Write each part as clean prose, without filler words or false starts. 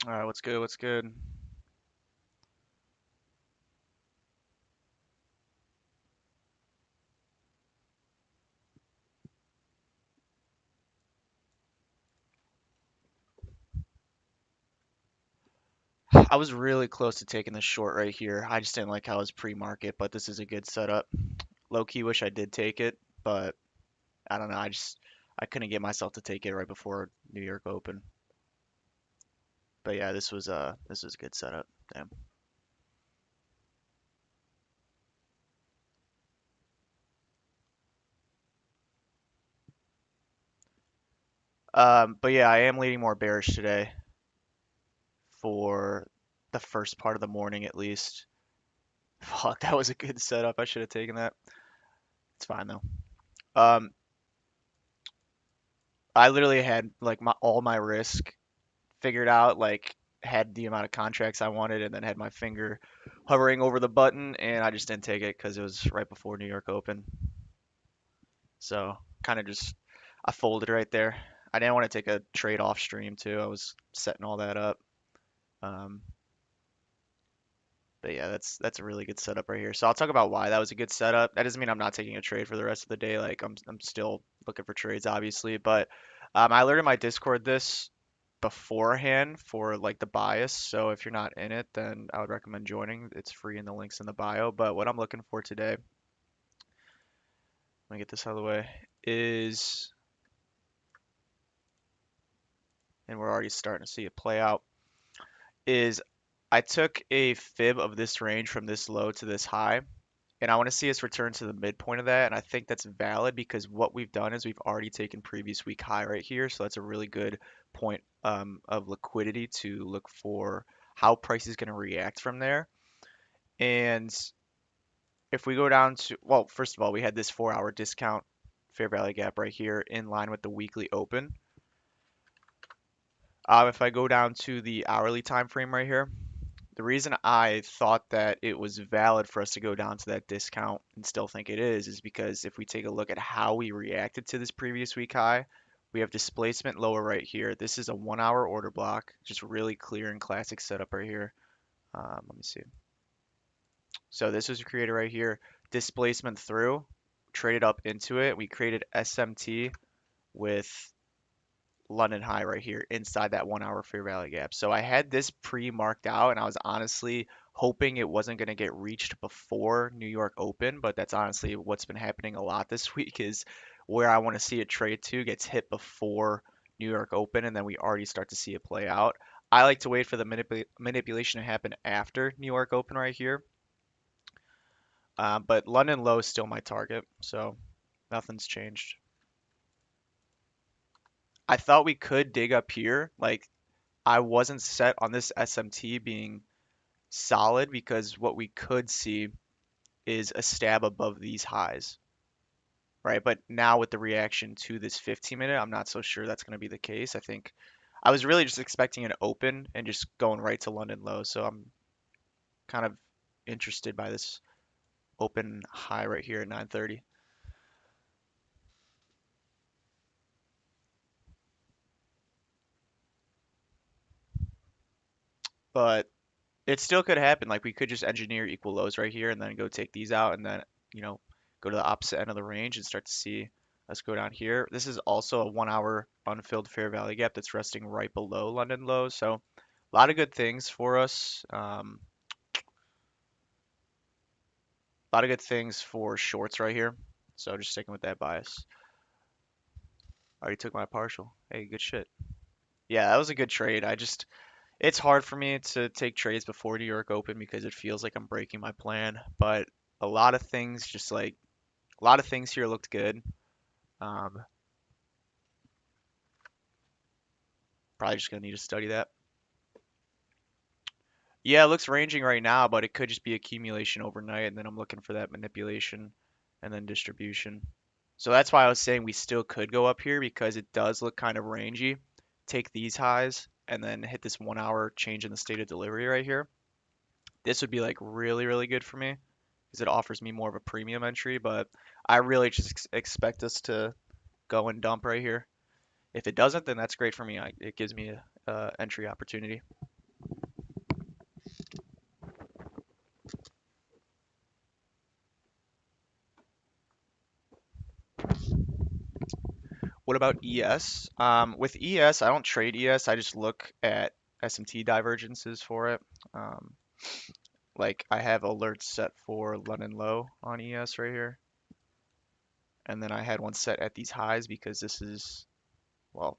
All right, what's good? What's good? I was really close to taking the short right here. I just didn't like how it was pre-market, but this is a good setup. Low key wish I did take it, but I don't know. I couldn't get myself to take it right before New York Open. But yeah, this was a good setup. Damn. But yeah, I am leaning more bearish today for the first part of the morning at least. Fuck, that was a good setup. I should have taken that. It's fine though. Um, I literally had like my all my risk figured out, like had the amount of contracts I wanted, and then had my finger hovering over the button, and I just didn't take it because it was right before New York Open. So kind of just I folded right there. I didn't want to take a trade off stream too. I was setting all that up. Um, but yeah, that's a really good setup right here. So I'll talk about why that was a good setup. That doesn't mean I'm not taking a trade for the rest of the day. Like I'm still looking for trades, obviously. But I alerted my Discord this beforehand for like the bias. So if you're not in it, then I would recommend joining. It's free in the links in the bio. But what I'm looking for today, let me get this out of the way, is, and we're already starting to see it play out, is I took a fib of this range from this low to this high, and I want to see us return to the midpoint of that. And I think that's valid because what we've done is we've already taken previous week high right here. So that's a really good point of liquidity to look for how price is going to react from there. And if we go down to, well, first of all, we had this 4 hour discount fair value gap right here in line with the weekly open. If I go down to the hourly time frame right here, the reason I thought that it was valid for us to go down to that discount and still think it is because if we take a look at how we reacted to this previous week high, we have displacement lower right here. This is a 1 hour order block, just really clear and classic setup right here. Let me see. So this was created right here, displacement through, traded up into it. We created SMT with London high right here inside that 1 hour fair value gap. So I had this pre-marked out and I was honestly hoping it wasn't going to get reached before New York Open, but that's honestly what's been happening a lot this week is where I want to see it trade to gets hit before New York Open and then we already start to see it play out. I like to wait for the manipulation to happen after New York Open right here. But London low is still my target, so nothing's changed. I thought we could dig up here. Like I wasn't set on this SMT being solid because what we could see is a stab above these highs, right? But now with the reaction to this 15-minute, I'm not so sure that's going to be the case. I think I was really just expecting an open and just going right to London low. So I'm kind of interested by this open high right here at 9:30. But it still could happen. Like we could just engineer equal lows right here and then go take these out and then, go to the opposite end of the range and start to see us go down here. This is also a 1 hour unfilled fair value gap that's resting right below London low. So a lot of good things for us. A lot of good things for shorts right here. So just sticking with that bias. Already took my partial. Hey, good shit. Yeah, that was a good trade. It's hard for me to take trades before New York Open because it feels like I'm breaking my plan. But a lot of things, just like a lot of things here looked good. Um, Probably just gonna need to study that. Yeah, it looks ranging right now, but it could just be accumulation overnight, and then I'm looking for that manipulation and then distribution. So that's why I was saying we still could go up here because it does look kind of rangy. Take these highs and then hit this 1 hour change in the state of delivery right here. This would be like really, really good for me because it offers me more of a premium entry, but I really just expect us to go and dump right here. If it doesn't, then that's great for me. It gives me a entry opportunity. What about ES? With ES, I don't trade ES. I just look at SMT divergences for it. Um, like I have alerts set for London low on ES right here, and then I had one set at these highs because well,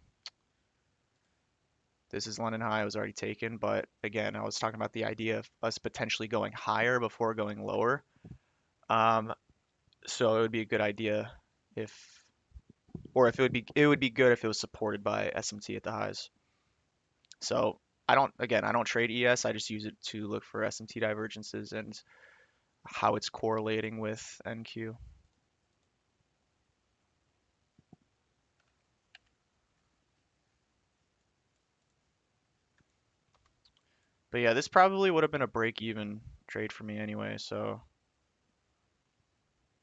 this is London high. It was already taken, but again, I was talking about the idea of us potentially going higher before going lower. Um, so it would be a good idea if, or if it would be good if it was supported by SMT at the highs. So I don't trade ES. I just use it to look for SMT divergences and how it's correlating with NQ. But yeah, this probably would have been a break-even trade for me anyway. So,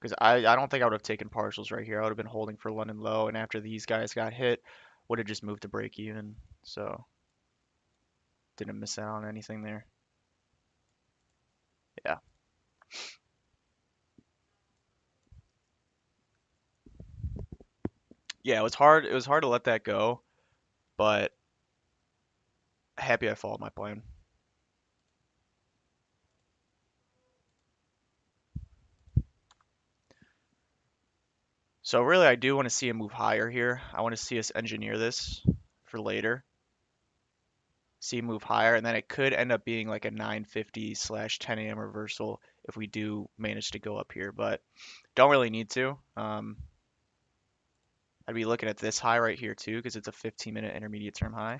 because I don't think I would have taken partials right here. I would have been holding for London low, and after these guys got hit, would have just moved to break-even. So, didn't miss out on anything there. Yeah. Yeah, it was hard. It was hard to let that go, but happy I followed my plan. So really, I do want to see a move higher here. I want to see us engineer this for later. See a move higher, and then it could end up being like a 9:50 slash 10 a.m. reversal if we do manage to go up here, but don't really need to. I'd be looking at this high right here too because it's a 15-minute intermediate term high.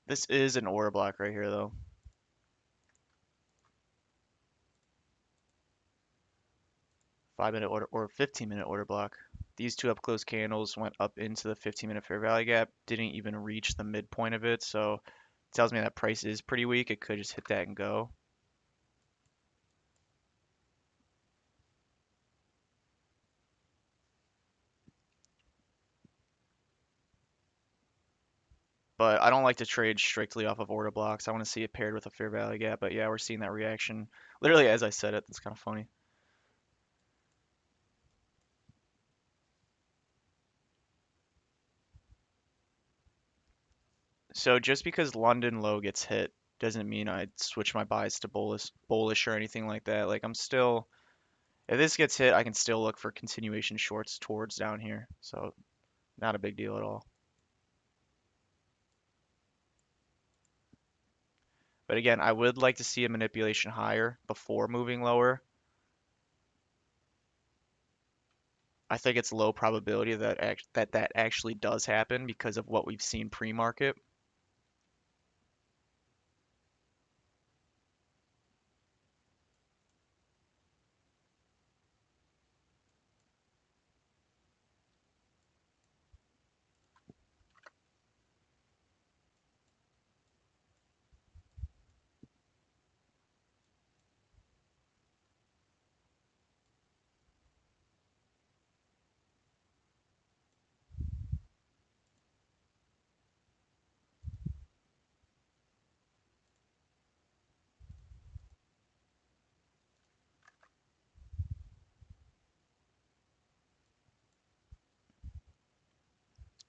This is an order block right here though. 5-minute order or 15-minute order block. These two up close candles went up into the 15-minute fair value gap, didn't even reach the midpoint of it, so it tells me that price is pretty weak. It could just hit that and go. But I don't like to trade strictly off of order blocks. I want to see it paired with a fair value gap. But yeah, we're seeing that reaction literally as I said it. That's kind of funny. So just because London low gets hit doesn't mean I'd switch my buys to bullish or anything like that. Like I'm still, if this gets hit, I can still look for continuation shorts towards down here. So not a big deal at all. But again, I would like to see a manipulation higher before moving lower. I think it's low probability that actually does happen because of what we've seen pre-market.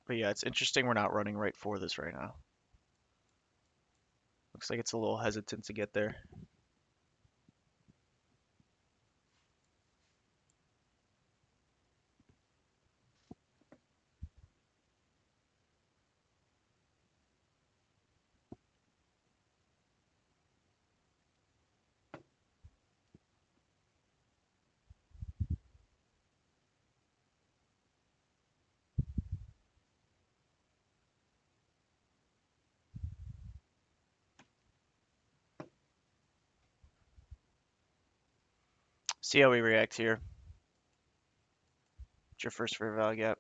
But yeah, it's interesting we're not running right for this right now. Looks like it's a little hesitant to get there. See how we react here. It's your first fair value gap.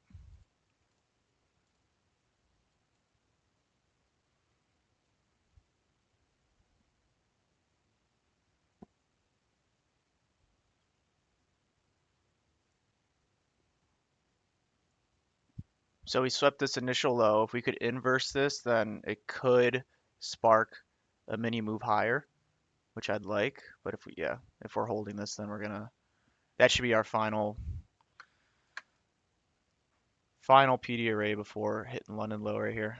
So we swept this initial low. If we could inverse this, then it could spark a mini move higher, which I'd like. But if we, yeah, if we're holding this, then we're gonna, that should be our final PD array before hitting London low right here.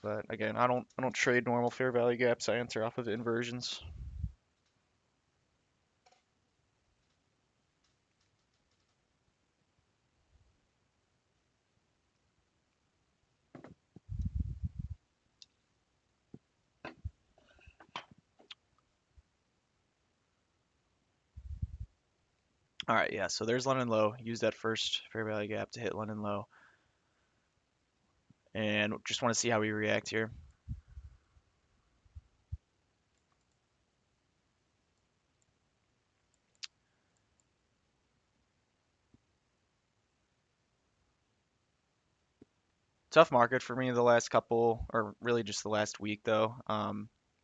But again, I don't trade normal fair value gaps. I enter off of inversions. All right, yeah. So there's London low. Use that first fair value gap to hit London low, and just want to see how we react here. Tough market for me the last couple, or really just the last week though.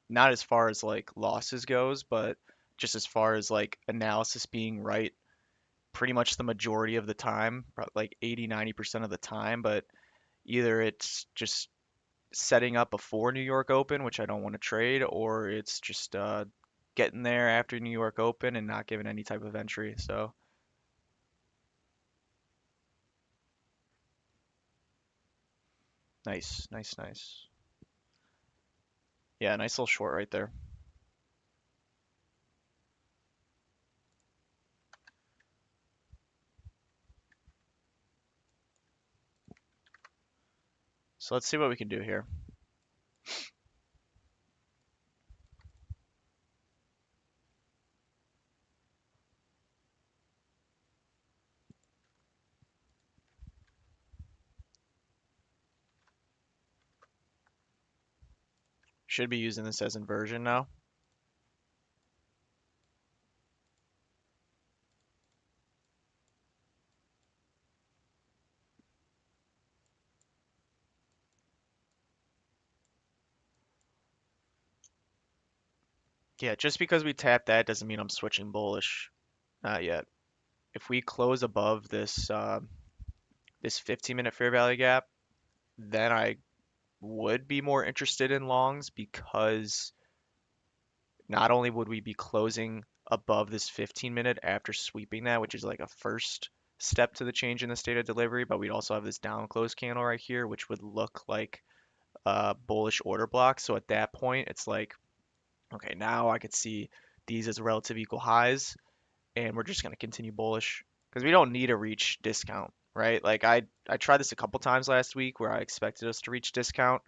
Not as far as like losses goes, but just as far as like analysis being right pretty much the majority of the time, like 80, 90% of the time, but either it's just setting up before New York Open, which I don't want to trade, or it's just getting there after New York Open and not giving any type of entry. So nice, nice, nice. Yeah, nice little short right there. So let's see what we can do here. Should be using this as inversion now. Yeah, just because we tapped that doesn't mean I'm switching bullish. Not yet. If we close above this 15-minute fair value gap, then I would be more interested in longs because not only would we be closing above this 15-minute after sweeping that, which is like a first step to the change in the state of delivery, but we'd also have this down close candle right here, which would look like a bullish order block. So at that point, it's like, okay, now I could see these as relative equal highs, and we're just going to continue bullish because we don't need to reach discount, right? Like I tried this a couple times last week where I expected us to reach discount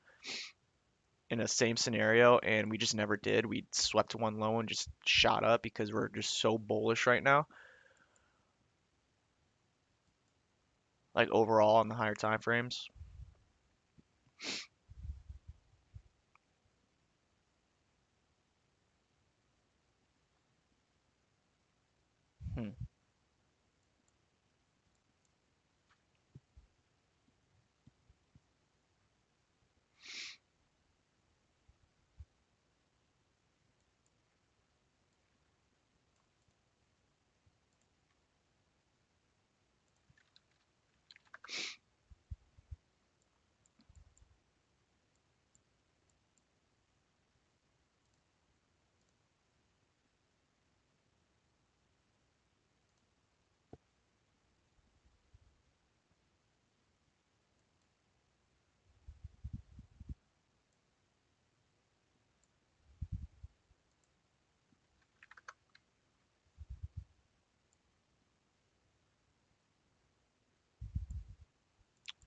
in a same scenario, and we just never did. We swept to one low and just shot up because we're just so bullish right now, like overall on the higher time frames. Hmm.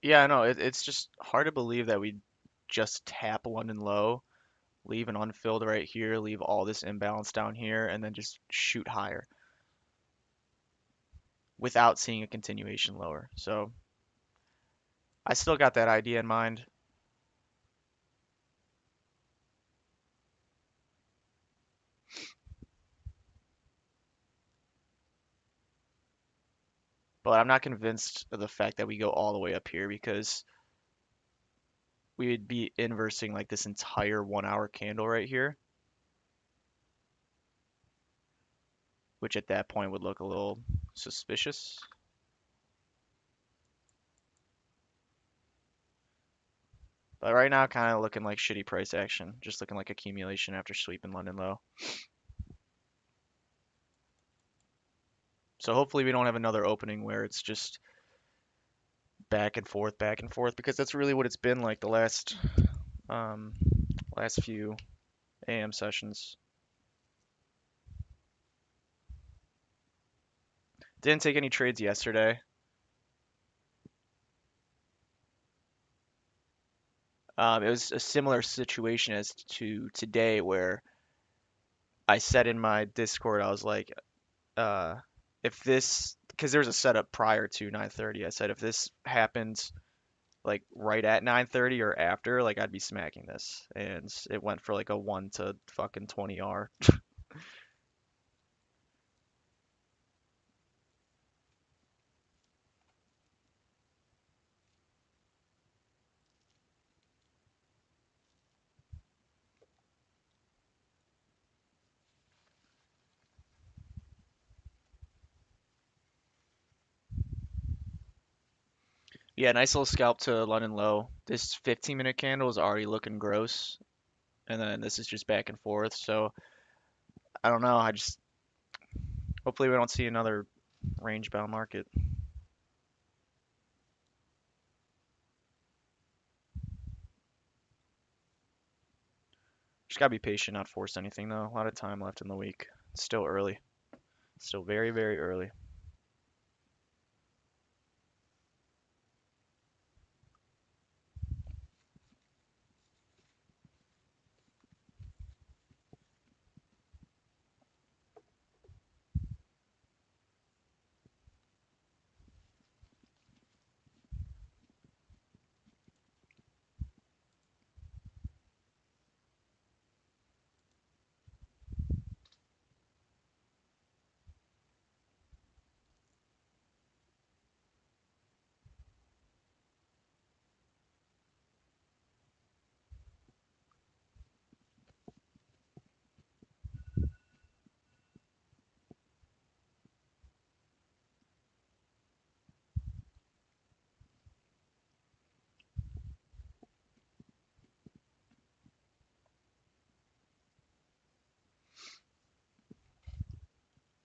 Yeah, no, it's just hard to believe that we just tap London low, leave an unfilled right here, leave all this imbalance down here, and then just shoot higher without seeing a continuation lower. So I still got that idea in mind, but I'm not convinced of the fact that we go all the way up here because we would be inversing like this entire 1 hour candle right here, which at that point would look a little suspicious. But right now, kind of looking like shitty price action, just looking like accumulation after sweeping London low. So hopefully we don't have another opening where it's just back and forth, because that's really what it's been like the um, last few AM sessions. Didn't take any trades yesterday. It was a similar situation as to today, where I said in my Discord, I was like, uh, if this, because there was a setup prior to 9:30, I said if this happens like right at 9:30 or after, like I'd be smacking this, and it went for like a 1 to fucking 20 R. Yeah, nice little scalp to London low. This 15-minute candle is already looking gross, and then this is just back and forth. So I don't know. I just hopefully we don't see another range bound market. Just gotta be patient, not force anything though. A lot of time left in the week. It's still early. Still very, very early.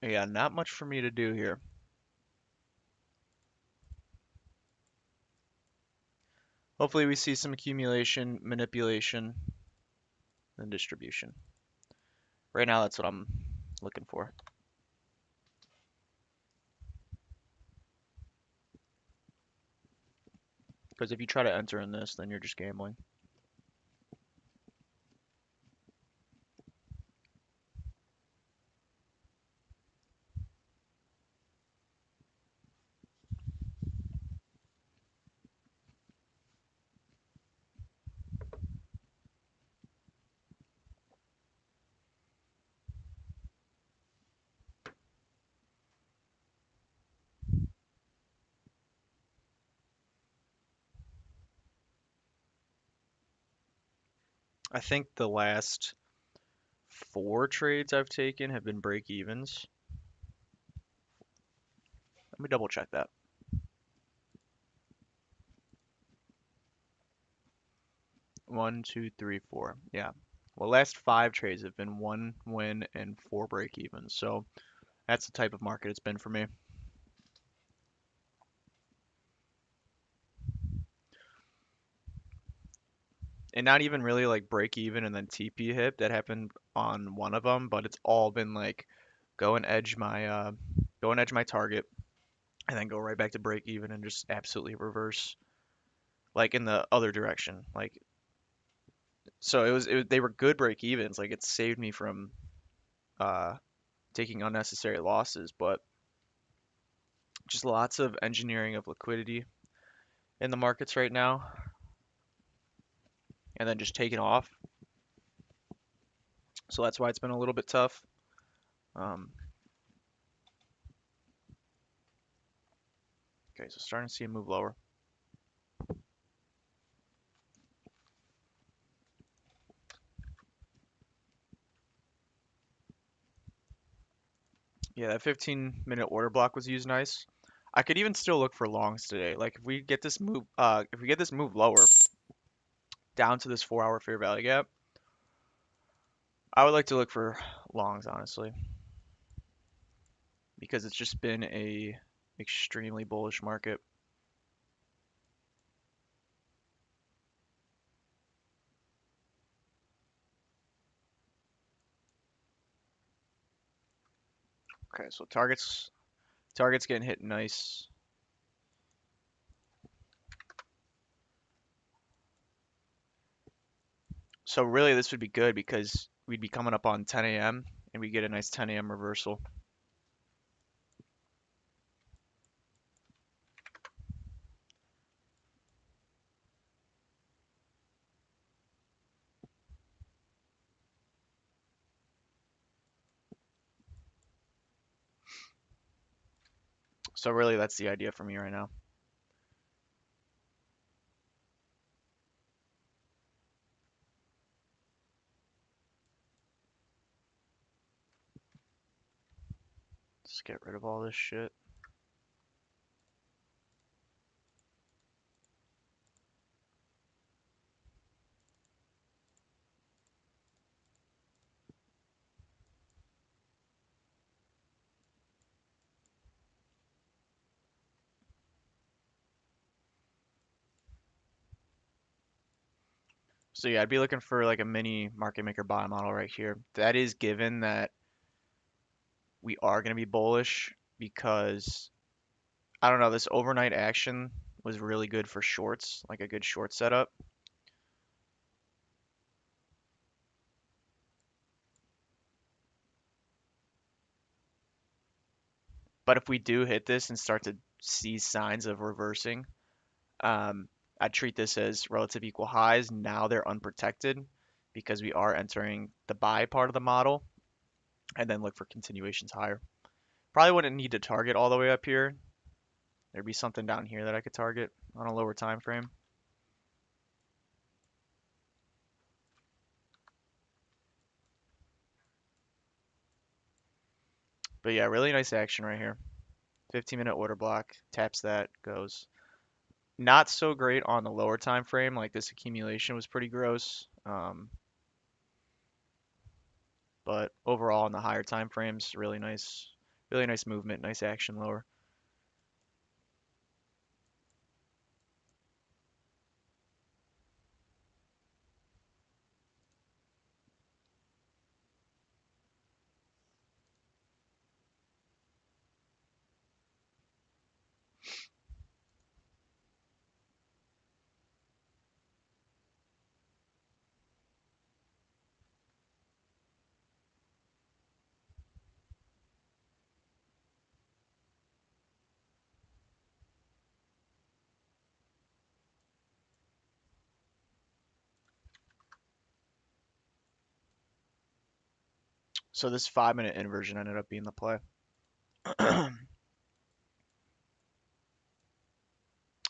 Yeah, not much for me to do here. Hopefully we see some accumulation, manipulation, and distribution. Right now, that's what I'm looking for. Because if you try to enter in this, then you're just gambling. I think the last 4 trades I've taken have been break evens. Let me double check that. 1, 2, 3, 4. Yeah. Well, last 5 trades have been 1 win and 4 break evens. So that's the type of market it's been for me. And not even really like break even and then TP hit. That happened on one of them, but it's all been like go and edge my go and edge my target, and then go right back to break even and just absolutely reverse like in the other direction. Like so they were good break evens. Like it saved me from uh taking unnecessary losses, but just lots of engineering of liquidity in the markets right now, and then just taking off. So that's why it's been a little bit tough. Um, okay, so starting to see a move lower. Yeah, that 15-minute order block was used nice. I could even still look for longs today. Like if we get this move lower, down to this 4 hour fair value gap, I would like to look for longs, honestly, because it's just been a extremely bullish market. Okay, so targets getting hit nice. So really this would be good because we'd be coming up on 10 a.m. and we get a nice 10 a.m. reversal. So really that's the idea for me right now. Just get rid of all this shit. So yeah, I'd be looking for like a mini market maker buy model right here. That is given that we are going to be bullish because I don't know, this overnight action was really good for shorts, like a good short setup. But if we do hit this and start to see signs of reversing, um, I treat this as relative equal highs. Now they're unprotected because we are entering the buy part of the model and then look for continuations higher. Probably wouldn't need to target all the way up here. There'd be something down here that I could target on a lower time frame. But yeah, really nice action right here. 15-minute order block, taps that, goes. Not so great on the lower time frame. Like this accumulation was pretty gross. But overall in the higher time frames, really nice movement, nice action lower. So this 5 minute inversion ended up being the play. And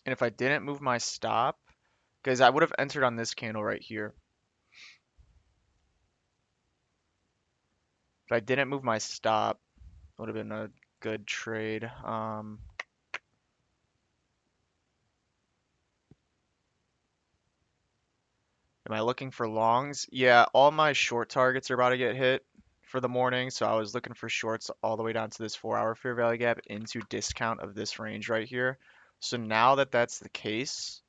if I didn't move my stop, because I would have entered on this candle right here. If I didn't move my stop, it would have been a good trade. Am I looking for longs? Yeah, all my short targets are about to get hit for the morning, so I was looking for shorts all the way down to this 4 hour fair value gap into discount of this range right here. So now that that's the case,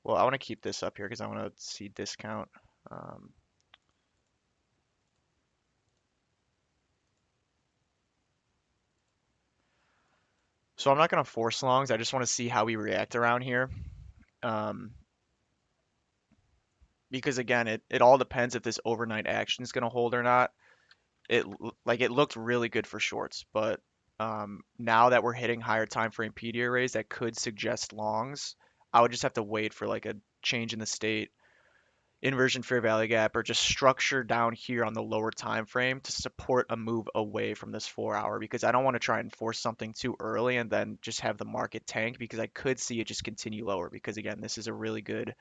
well, I want to keep this up here because I want to see discount. Um, so I'm not going to force longs. I just want to see how we react around here. Um, because again, it all depends if this overnight action is going to hold or not. It looked really good for shorts, but now that we're hitting higher time frame PD arrays that could suggest longs, I would just have to wait for like a change in the state, inversion fair value gap, or just structure down here on the lower time frame to support a move away from this 4 hour because I don't want to try and force something too early and then just have the market tank because I could see it just continue lower because again, this is really good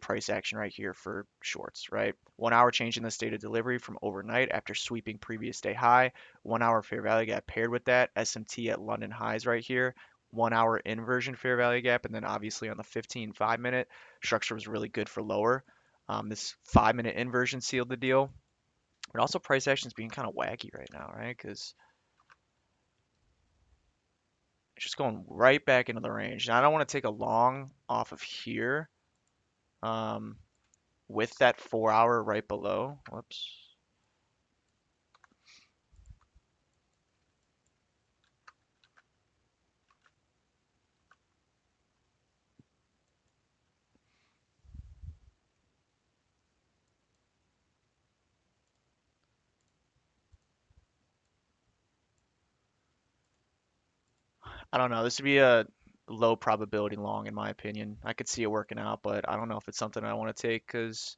price action right here for shorts, right? 1 hour change in the state of delivery from overnight after sweeping previous day high. 1 hour fair value gap paired with that. SMT at London highs right here. 1 hour inversion fair value gap, and then obviously on the 15 5 minute, structure was really good for lower. This 5 minute inversion sealed the deal. But also price action is being kind of wacky right now, right? Because it's just going right back into the range. Now I don't want to take a long off of here um, with that 4 hour right below. Whoops. I don't know. This would be a low probability long in my opinion. I could see it working out, but I don't know if it's something I want to take because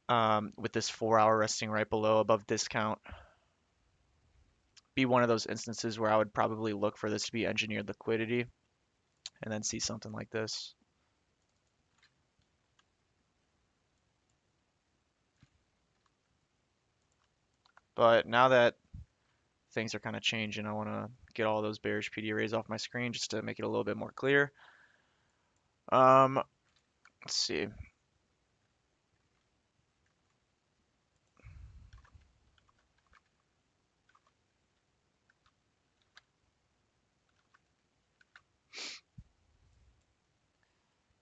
with this 4 hour resting right below above discount, be one of those instances where I would probably look for this to be engineered liquidity and then see something like this. But now that things are kind of changing, I want to get all those bearish PD arrays off my screen just to make it a little bit more clear. Let's see.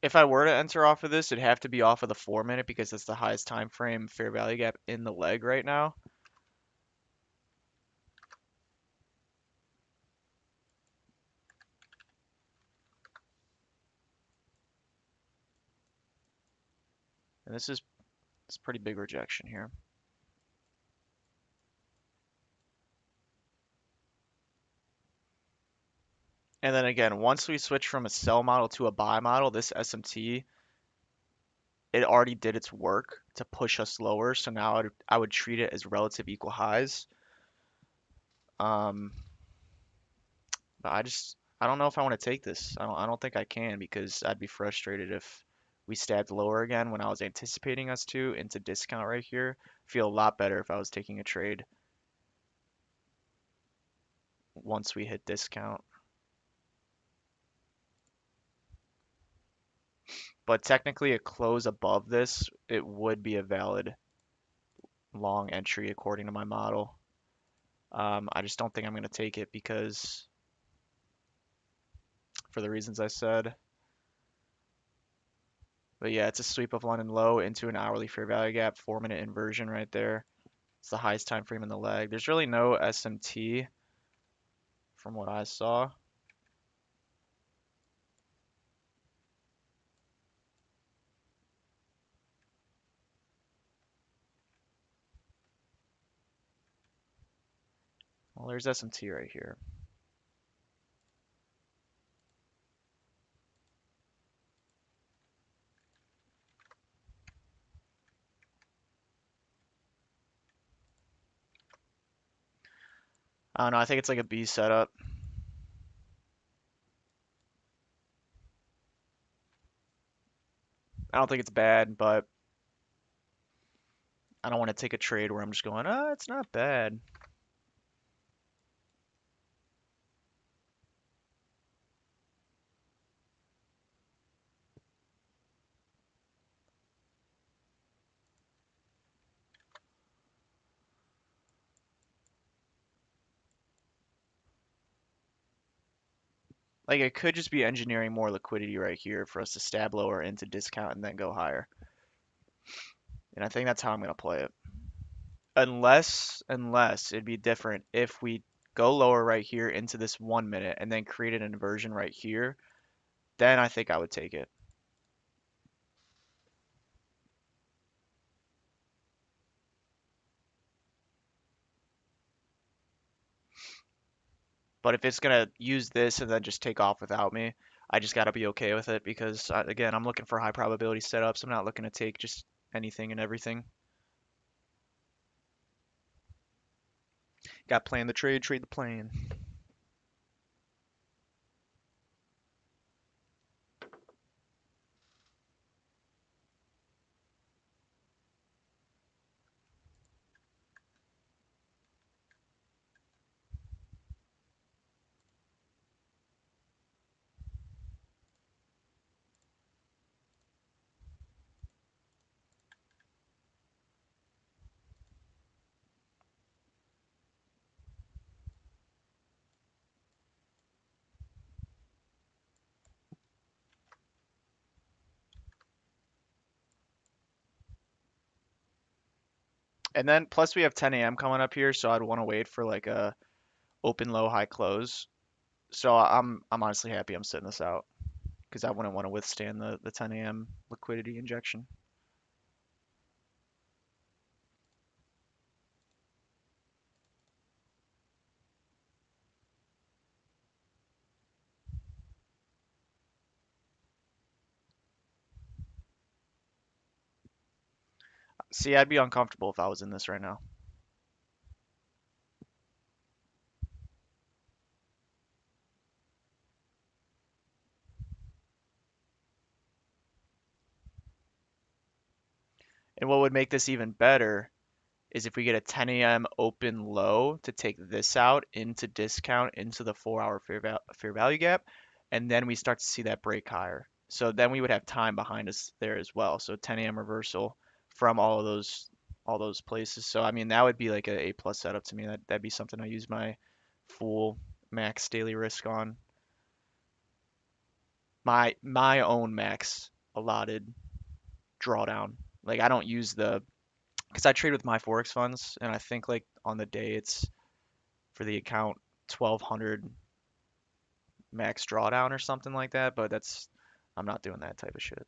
If I were to enter off of this, it'd have to be off of the 4 minute because that's the highest time frame fair value gap in the leg right now. And this is it's pretty big rejection here. And then again, once we switch from a sell model to a buy model, this SMT, it already did its work to push us lower. So now I would treat it as relative equal highs. Um, but I don't know if I want to take this. I don't think I can because I'd be frustrated if we stabbed lower again when I was anticipating us to into discount right here. Feel a lot better if I was taking a trade once we hit discount. But technically a close above this, it would be a valid long entry according to my model. I just don't think I'm going to take it because for the reasons I said. But yeah, it's a sweep of London low into an hourly fair value gap, 4 minute inversion right there. It's the highest time frame in the leg. There's really no SMT from what I saw. Well, there's SMT right here. I don't know. I think it's like a B setup. I don't think it's bad, but I don't want to take a trade where I'm just going, it's not bad. Like it could just be engineering more liquidity right here for us to stab lower into discount and then go higher. And I think that's how I'm gonna play it. Unless it'd be different if we go lower right here into this 1 minute and then create an inversion right here, then I think I would take it. But if it's gonna use this and then just take off without me, I just gotta be okay with it because again, I'm looking for high probability setups. I'm not looking to take just anything and everything. Got plan the trade, trade the plan. And then plus we have 10 a.m. coming up here, so I'd want to wait for like a open low high close. So I'm honestly happy I'm sitting this out because I wouldn't want to withstand the 10 a.m. liquidity injection. See, I'd be uncomfortable if I was in this right now. And what would make this even better is if we get a 10 a.m. open low to take this out into discount into the 4 hour fair value gap, and then we start to see that break higher. So then we would have time behind us there as well. So 10 a.m. reversal from all those places. So I mean that would be like a plus setup to me. That'd be something I use my full max daily risk on. My own max allotted drawdown. Like I don't use the because I trade with my forex funds, and I think like on the day it's for the account 1200 max drawdown or something like that. But that's I'm not doing that type of shit.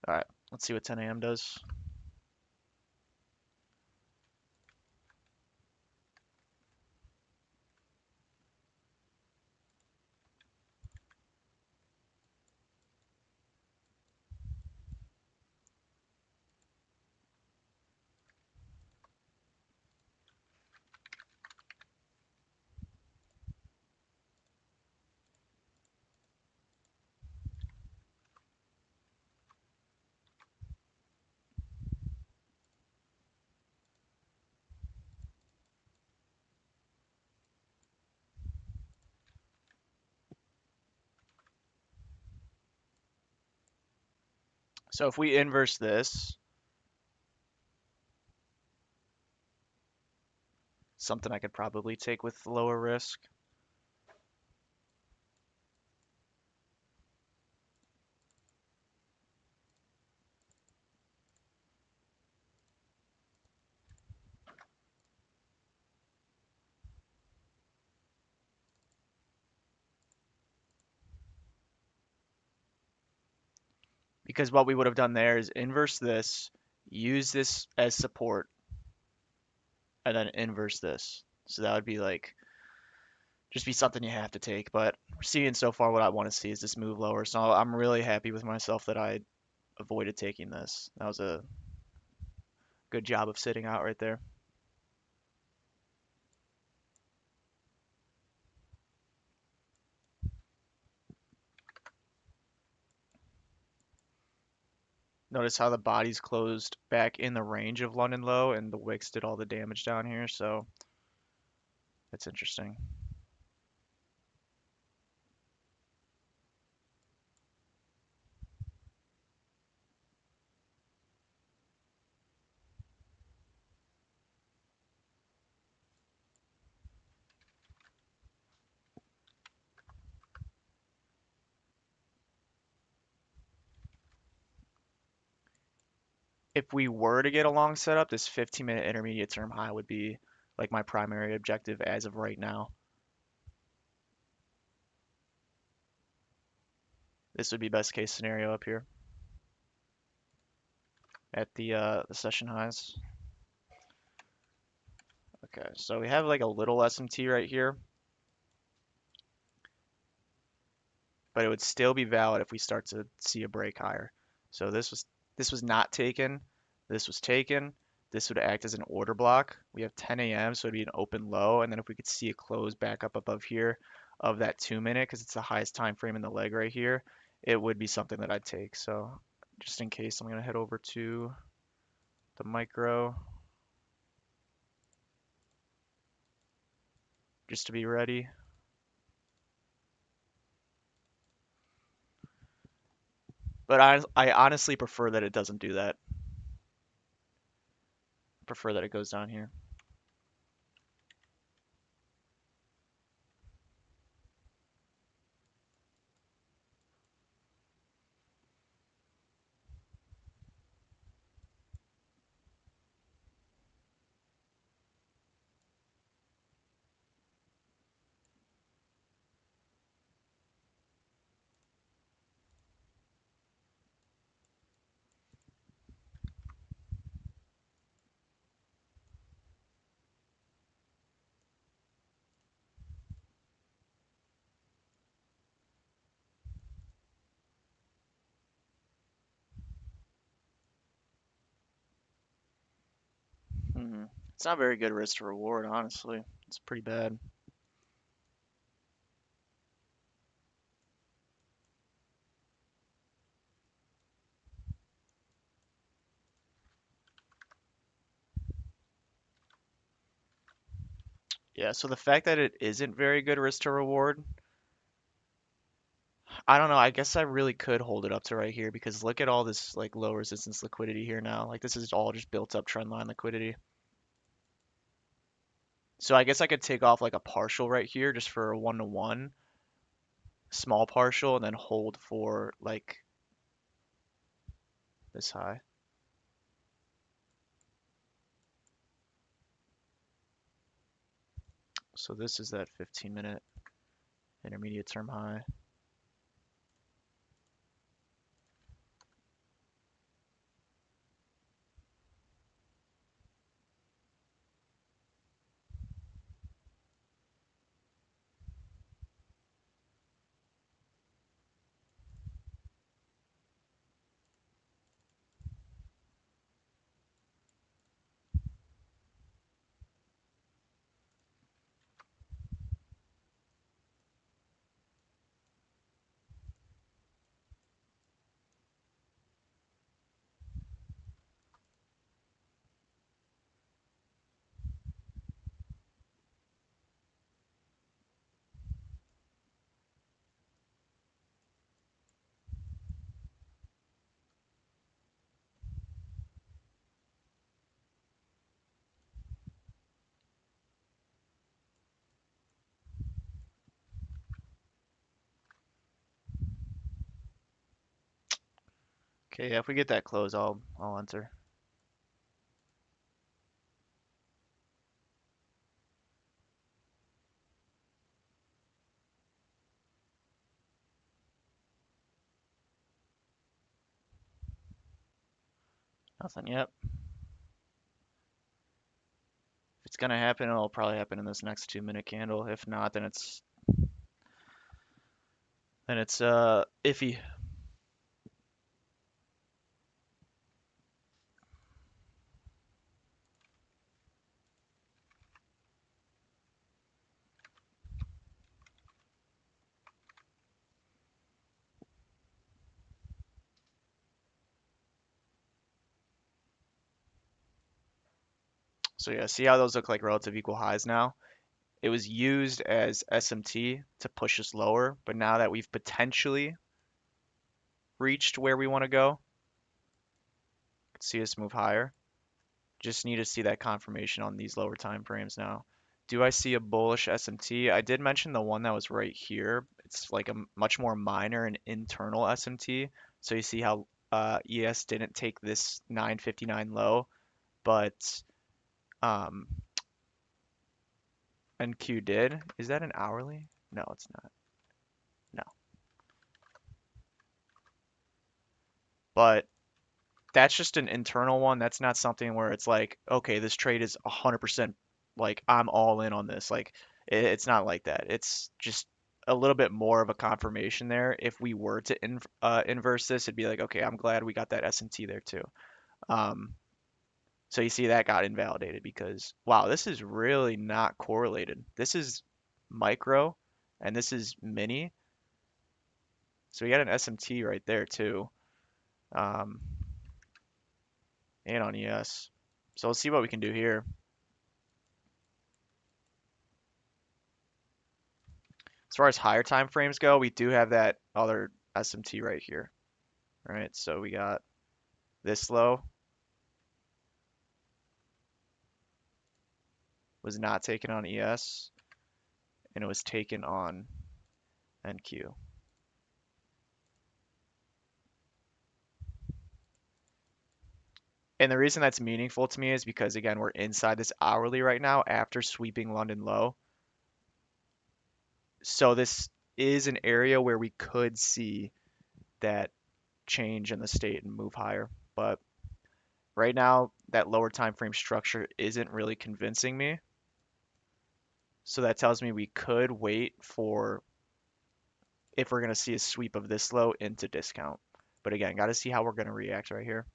All right, let's see what 10 a.m. does. So if we inverse this, something I could probably take with lower risk. Because what we would have done there is inverse this, use this as support, and then inverse this. So that would be like just be something you have to take. But we're seeing so far what I want to see is this move lower. So I'm really happy with myself that I avoided taking this. That was a good job of sitting out right there. Notice how the body's closed back in the range of London low and the wicks did all the damage down here. So that's interesting. If we were to get a long setup, this 15-minute intermediate term high would be like my primary objective as of right now. This would be best case scenario up here at the session highs. Okay, so we have like a little SMT right here, but it would still be valid if we start to see a break higher. So this was not taken. This was taken. This would act as an order block. We have 10 a.m., so it'd be an open low, and then if we could see a close back up above here of that 2 minute, because it's the highest time frame in the leg right here, it would be something that I'd take. So just in case, I'm gonna head over to the micro just to be ready. But I honestly prefer that it doesn't do that. Prefer that it goes down here. Hmm. It's not very good risk to reward, honestly. It's pretty bad. Yeah, so the fact that it isn't very good risk to reward, I don't know. I guess I really could hold it up to right here because look at all this like low resistance liquidity here now. Like this is all just built up trend line liquidity. So I guess I could take off like a partial right here just for a 1-to-1, small partial, and then hold for like this high. So this is that 15-minute intermediate term high. Okay, yeah, if we get that close, I'll enter. Nothing yet. If it's gonna happen, it'll probably happen in this next 2-minute candle. If not, then it's iffy. So yeah, see how those look like relative equal highs now? It was used as SMT to push us lower, but now that we've potentially reached where we want to go, see us move higher. Just need to see that confirmation on these lower time frames now. Do I see a bullish SMT? I did mention the one that was right here. It's like a much more minor and internal SMT. So you see how ES didn't take this 959 low, but um, NQ did. Is that an hourly? No, it's not. No. But that's just an internal one. That's not something where it's like, okay, this trade is 100% like I'm all in on this. Like it's not like that. It's just a little bit more of a confirmation there. If we were to inverse this, it'd be like, okay, I'm glad we got that S&T there too. Um, so you see that got invalidated because wow, this is really not correlated. This is micro and this is mini. So we got an SMT right there too. Um, and on ES. So let's see what we can do here. As far as higher time frames go, we do have that other SMT right here. right? So we got this low was not taken on ES, and it was taken on NQ. And the reason that's meaningful to me is because, again, we're inside this hourly right now after sweeping London low. So this is an area where we could see that change in the state and move higher. But right now, that lower time frame structure isn't really convincing me. So that tells me we could wait for if we're going to see a sweep of this low into discount. But again, got to see how we're going to react right here.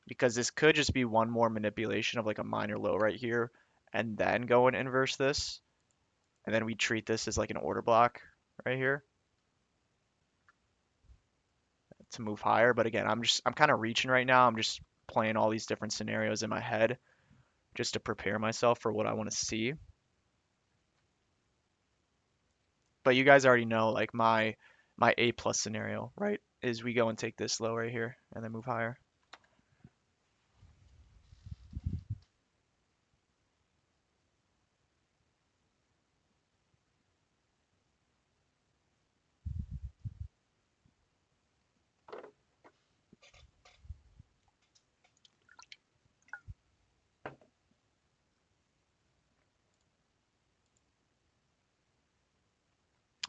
Because this could just be one more manipulation of like a minor low right here and then go and inverse this. And then we treat this as like an order block right here to move higher. But again, I'm kind of reaching right now. I'm just playing all these different scenarios in my head just to prepare myself for what I want to see. But you guys already know like my A plus scenario, right? Is we go and take this low right here and then move higher.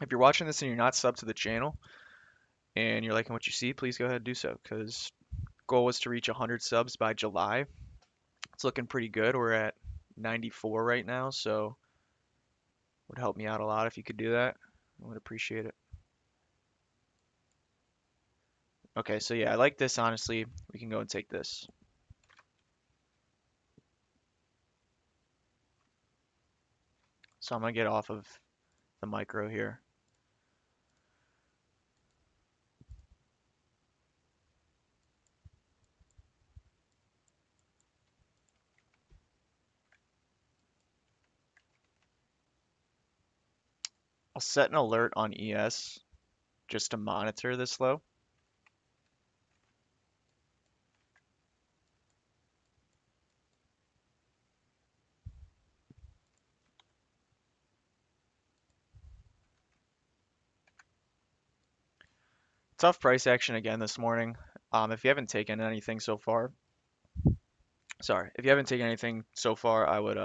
If you're watching this and you're not subbed to the channel and you're liking what you see, please go ahead and do so because goal was to reach 100 subs by July. It's looking pretty good. We're at 94 right now, so would help me out a lot if you could do that. I would appreciate it. Okay, so yeah, I like this honestly. We can go and take this. So I'm gonna get off of the micro here. I'll set an alert on ES just to monitor this low. Tough price action again this morning. If you haven't taken anything so far, sorry, if you haven't taken anything so far, I would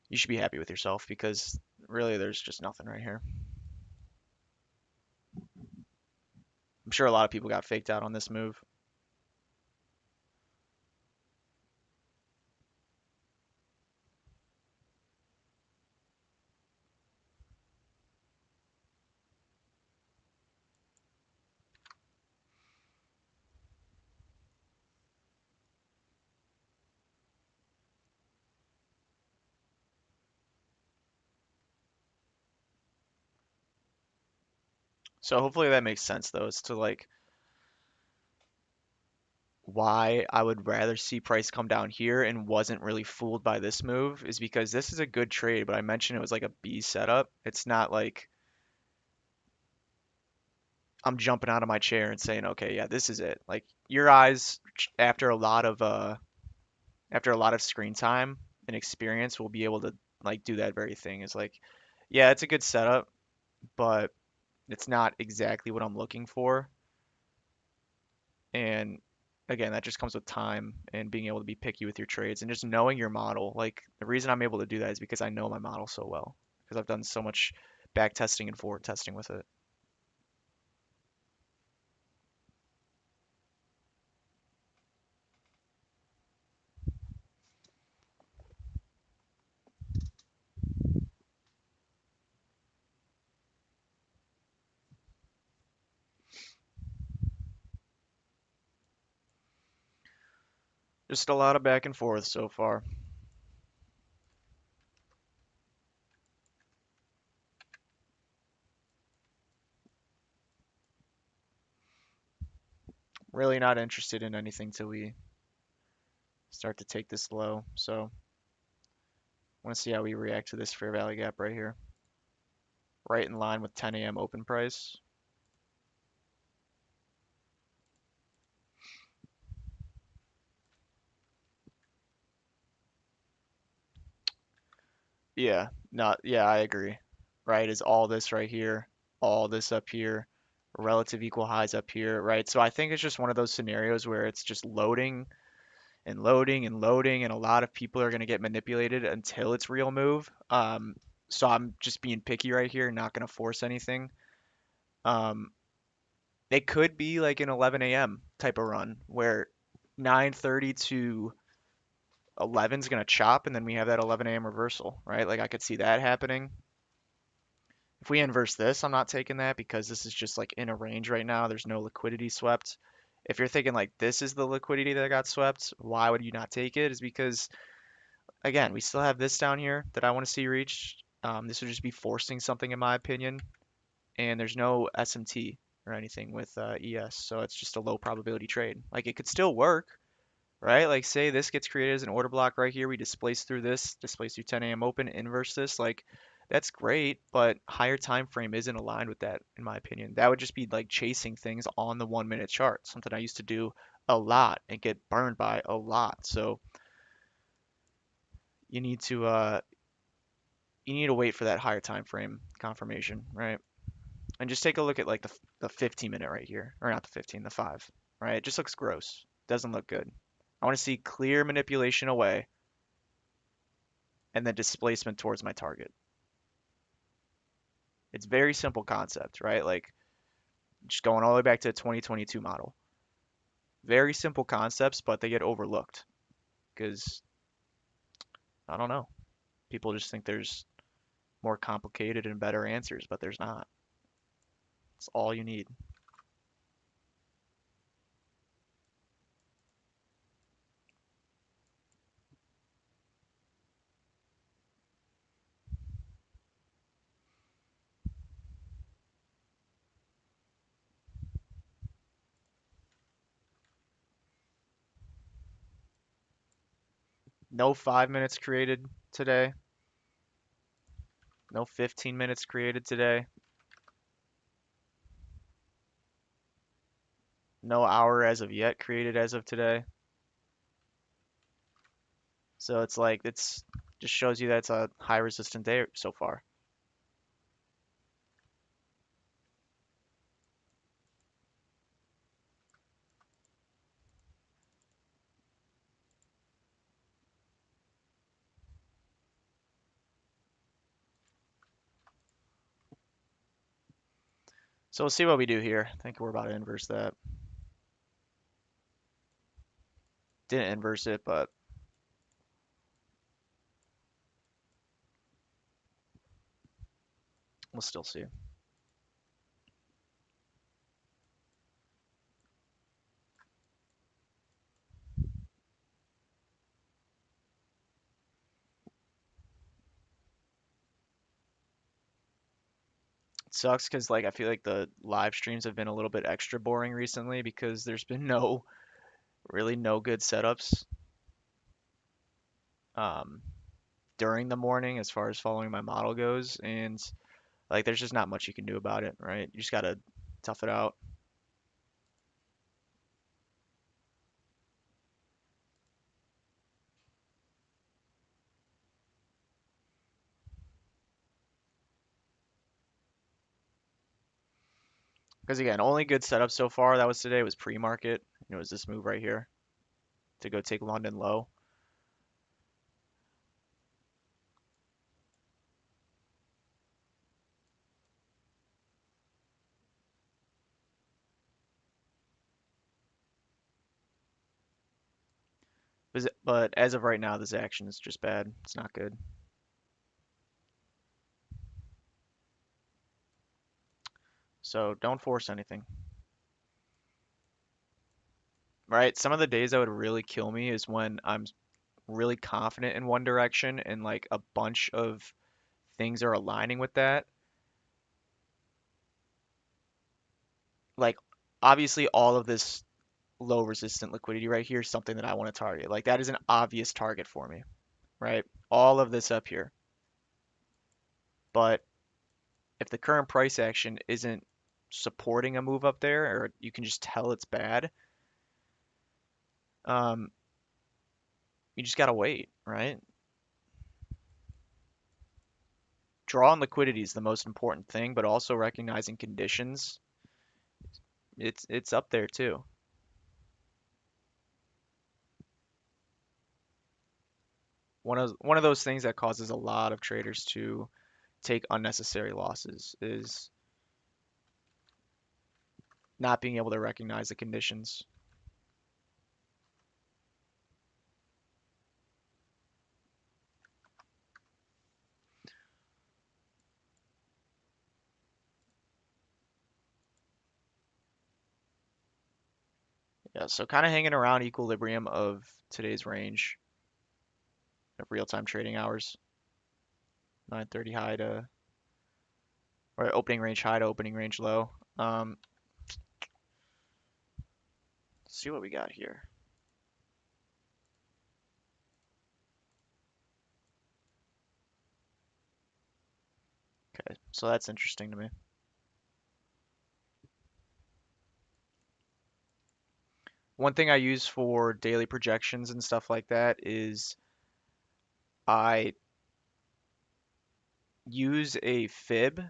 you should be happy with yourself because really there's just nothing right here. I'm sure a lot of people got faked out on this move. So hopefully that makes sense though, as to like why I would rather see price come down here and wasn't really fooled by this move is because this is a good trade, but I mentioned it was like a B setup. It's not like I'm jumping out of my chair and saying, okay, yeah, this is it. Like your eyes after a lot of screen time and experience will be able to like do that very thing. It's like, yeah, it's a good setup, but it's not exactly what I'm looking for. And again, that just comes with time and being able to be picky with your trades and just knowing your model. Like the reason I'm able to do that is because I know my model so well because I've done so much back testing and forward testing with it. Just a lot of back and forth so far. Really not interested in anything till we start to take this low. So I want to see how we react to this fair value gap right here. right in line with 10 a.m. open price. Yeah, not yeah, I agree. Right, is all this right here, all this up here, relative equal highs up here, right? So I think it's just one of those scenarios where it's just loading and loading and loading, and a lot of people are going to get manipulated until it's real move. So I'm just being picky right here, not going to force anything. Um, it could be like an 11 a.m. type of run where 9:30 to 11 is going to chop, and then we have that 11 a.m. reversal, right? Like I could see that happening. If we inverse this, I'm not taking that because this is just like in a range right now. There's no liquidity swept. If you're thinking like this is the liquidity that got swept, why would you not take it? Is because again, we still have this down here that I want to see reached. This would just be forcing something in my opinion, and there's no SMT or anything with ES, so it's just a low probability trade. Like it could still work, right? Like say this gets created as an order block right here, we displace through this, displace through 10 a.m. open, inverse this, like that's great, but higher time frame isn't aligned with that in my opinion. That would just be like chasing things on the 1 minute chart, something I used to do a lot and get burned by a lot. So you need to wait for that higher time frame confirmation, right? And just take a look at like the 15 minute right here, or not the 15, the 5, right? It just looks gross. Doesn't look good. I want to see clear manipulation away and then displacement towards my target. It's very simple concept, right? Like just going all the way back to the 2022 model. Very simple concepts, but they get overlooked because I don't know. People just think there's more complicated and better answers, but there's not. It's all you need. No 5 minutes created today. No 15 minutes created today. No hour as of yet created as of today. So it's like it's just shows you that it's a high resistant day so far. So we'll see what we do here. I think we're about to inverse that. Didn't inverse it, but we'll still see. It sucks because like I feel like the live streams have been a little bit extra boring recently because there's been really no good setups um, during the morning as far as following my model goes, and like there's just not much you can do about it, right? You just gotta tough it out. Because again, only good setup so far that was today was pre-market. It was this move right here to go take London low. But as of right now, this action is just bad. It's not good. So don't force anything. Right? Some of the days that would really kill me is when I'm really confident in one direction and like a bunch of things are aligning with that. Like obviously all of this low resistant liquidity right here is something that I want to target. Like that is an obvious target for me, right? All of this up here. But if the current price action isn't supporting a move up there, or you can just tell it's bad, um, you just gotta wait, right? Draw and liquidity is the most important thing, but also recognizing conditions, it's up there too. One of those things that causes a lot of traders to take unnecessary losses is not being able to recognize the conditions. Yeah, so kind of hanging around equilibrium of today's range of real-time trading hours, 9:30 high to or opening range high to opening range low. Let's see what we got here. Okay, so that's interesting to me. One thing I use for daily projections and stuff like that is I use a fib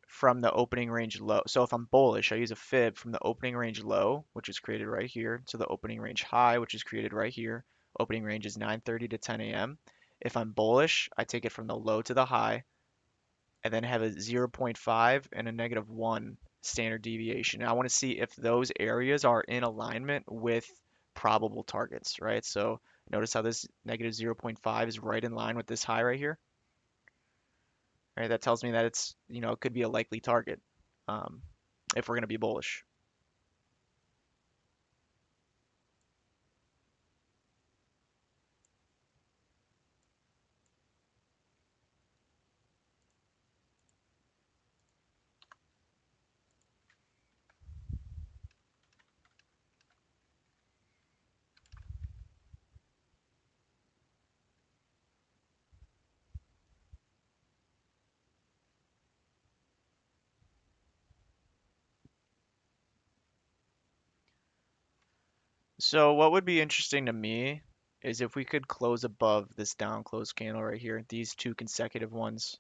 from the opening range low. So if I'm bullish, I use a fib from the opening range low, which is created right here, to the opening range high, which is created right here. Opening range is 9:30 to 10 a.m. If I'm bullish, I take it from the low to the high, and then have a zero point 0.5 and a -1 standard deviation. And I want to see if those areas are in alignment with probable targets, right? So notice how this negative zero point 0.5 is right in line with this high right here, right? That tells me that it's, it could be a likely target um, if we're going to be bullish. So what would be interesting to me is if we could close above this down close candle right here, these two consecutive ones.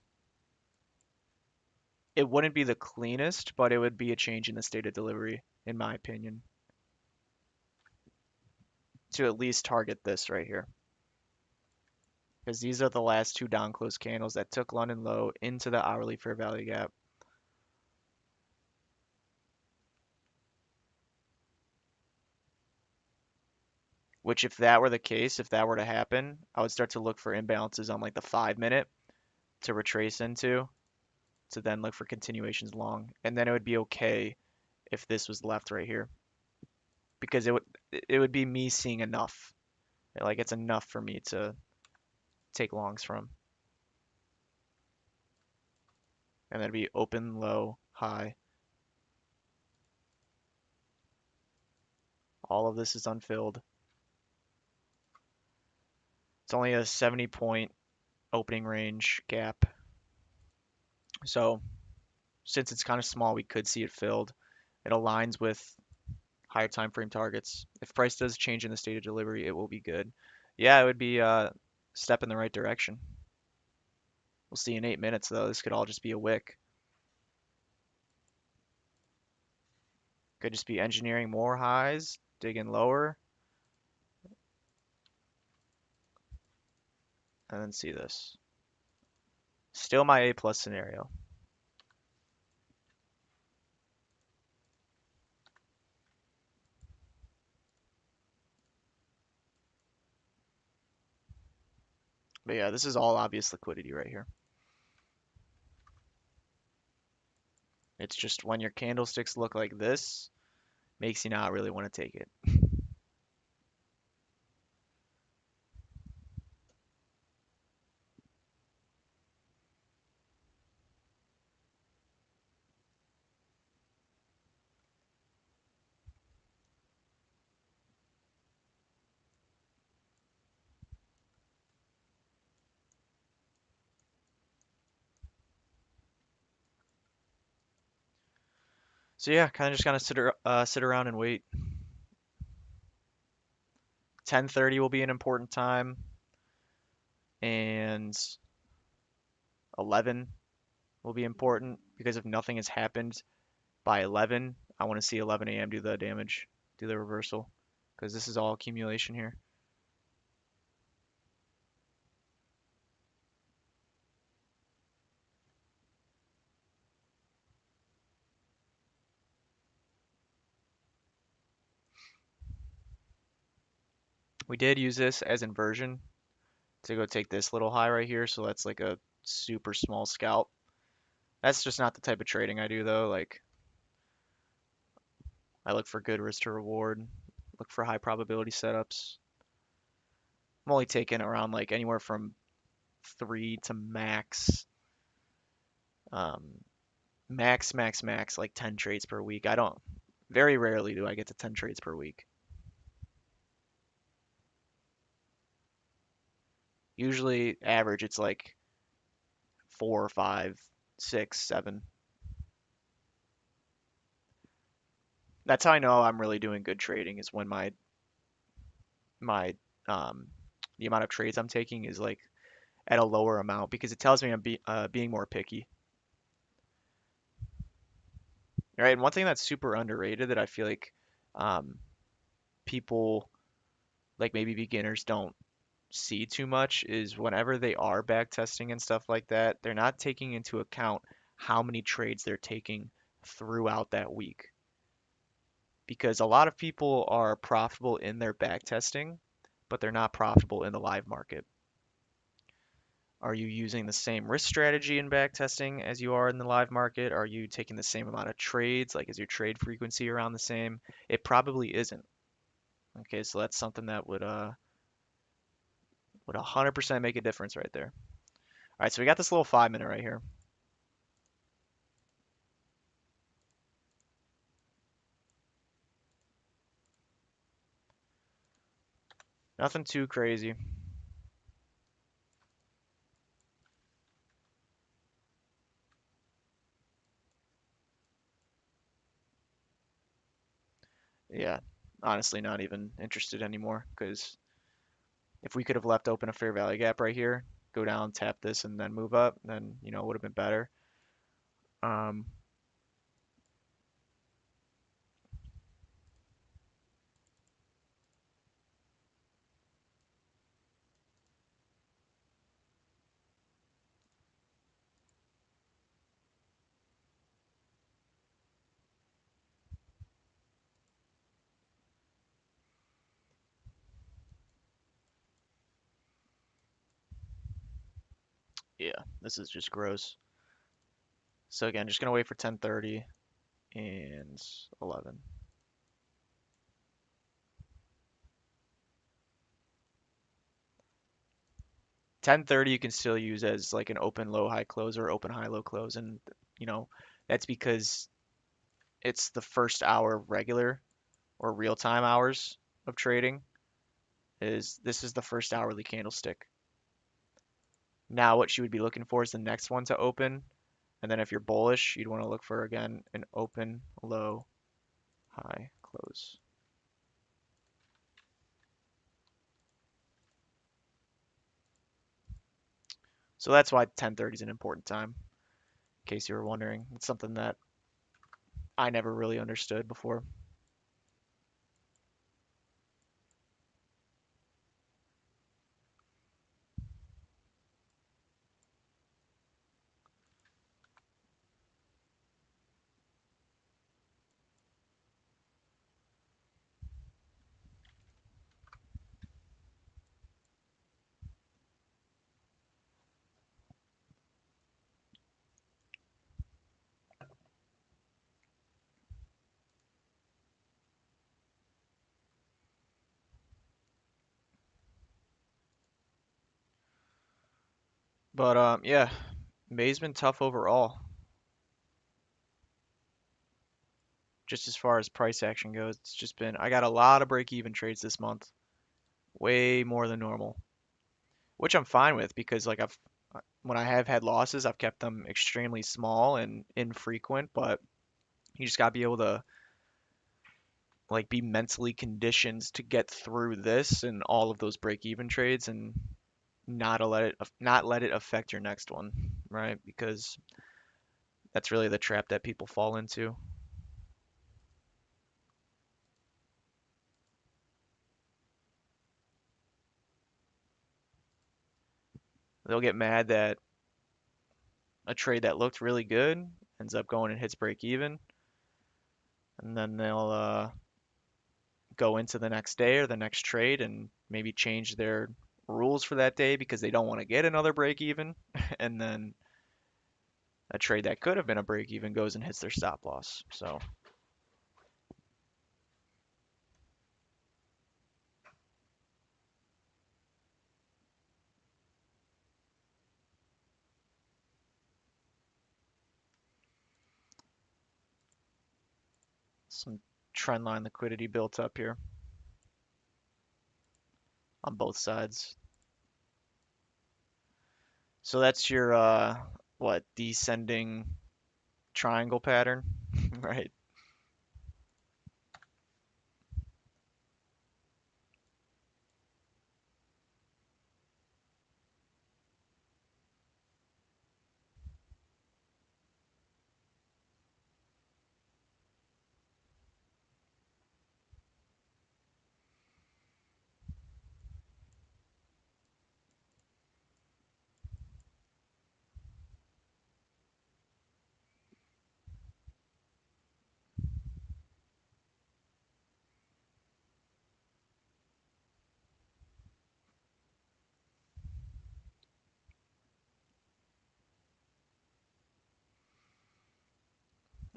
It wouldn't be the cleanest, but it would be a change in the state of delivery, in my opinion, to at least target this right here. Because these are the last two down close candles that took London low into the hourly fair value gap. Which if that were the case, if that were to happen, I would start to look for imbalances on like the 5 minute to retrace into, to then look for continuations long. And then it would be okay if this was left right here. Because it would be me seeing enough. Like it's enough for me to take longs from. And that'd be open, low, high. All of this is unfilled. It's only a 70-point opening range gap. So since it's kind of small, we could see it filled. It aligns with higher time frame targets. If price does change in the state of delivery, it will be good. Yeah, it would be a step in the right direction. We'll see in 8 minutes though. This could all just be a wick. Could just be engineering more highs, digging lower, and then see this. Still my A plus scenario. But yeah, this is all obvious liquidity right here. It's just when your candlesticks look like this, makes you not really want to take it. So yeah, kind of just gonna sit around and wait. 10:30 will be an important time, and 11 will be important because if nothing has happened by 11, I want to see 11 a.m. do the damage, do the reversal, because this is all accumulation here. We did use this as inversion to go take this little high right here, so that's like a super small scalp. That's just not the type of trading I do though. Like I look for good risk to reward, look for high probability setups. I'm only taking around like anywhere from 3 to um, max like 10 trades per week. I don't, very rarely do I get to 10 trades per week. Usually average it's like 4, 5, 6, 7. That's how I know I'm really doing good trading is when my um the amount of trades I'm taking is like at a lower amount because it tells me I'm being more picky. All right, and one thing that's super underrated that I feel like um, people, like maybe beginners, don't see too much is whenever they are back testing and stuff like that, they're not taking into account how many trades they're taking throughout that week. Because a lot of people are profitable in their back testing, but they're not profitable in the live market. Are you using the same risk strategy in back testing as you are in the live market? Are you taking the same amount of trades? Like, is your trade frequency around the same? It probably isn't. Okay, so that's something that would 100% make a difference right there. All right, so we got this little 5 minute right here. Nothing too crazy. Yeah, honestly, not even interested anymore because if we could have left open a fair value gap right here, go down, tap this, and then move up, then it would have been better. Um, yeah, this is just gross. So again, just gonna wait for 10:30 and 11. 10:30 you can still use as like an open low high close or open high low close, and you know that's because it's the first hour of regular or real time hours of trading. Is this is the first hourly candlestick. Now what you would be looking for is the next one to open, and then if you're bullish, you'd want to look for again an open low high close. So that's why 10:30 is an important time, in case you were wondering. It's something that I never really understood before. But yeah, May's been tough overall, just as far as price action goes. It's just been I got a lot of break-even trades this month, way more than normal, which I'm fine with because like I've when I have had losses, I've kept them extremely small and infrequent, but You just gotta be able to like be mentally conditioned to get through this and all of those break even trades and not let it affect your next one, right? Because that's really the trap that people fall into. They'll get mad that a trade that looked really good ends up going and hits break even, and then they'll go into the next day or the next trade and maybe change their rules for that day because they don't want to get another break even, and then a trade that could have been a break even goes and hits their stop loss. So some trend line liquidity built up here on both sides. So that's your what, descending triangle pattern, right?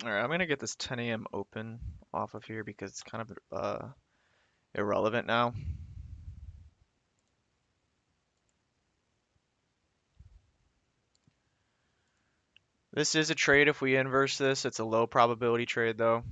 All right, I'm gonna get this 10 a.m. open off of here because it's kind of irrelevant now. This is a trade if we inverse this. It's a low probability trade though.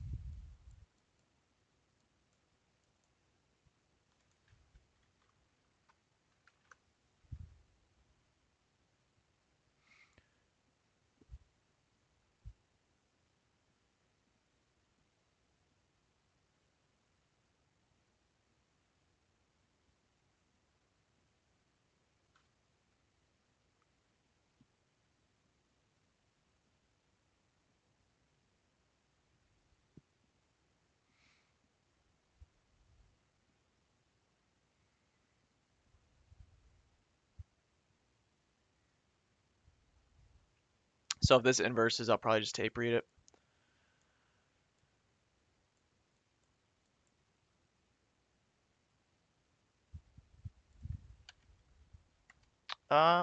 So if this inverses, I'll probably just tape read it.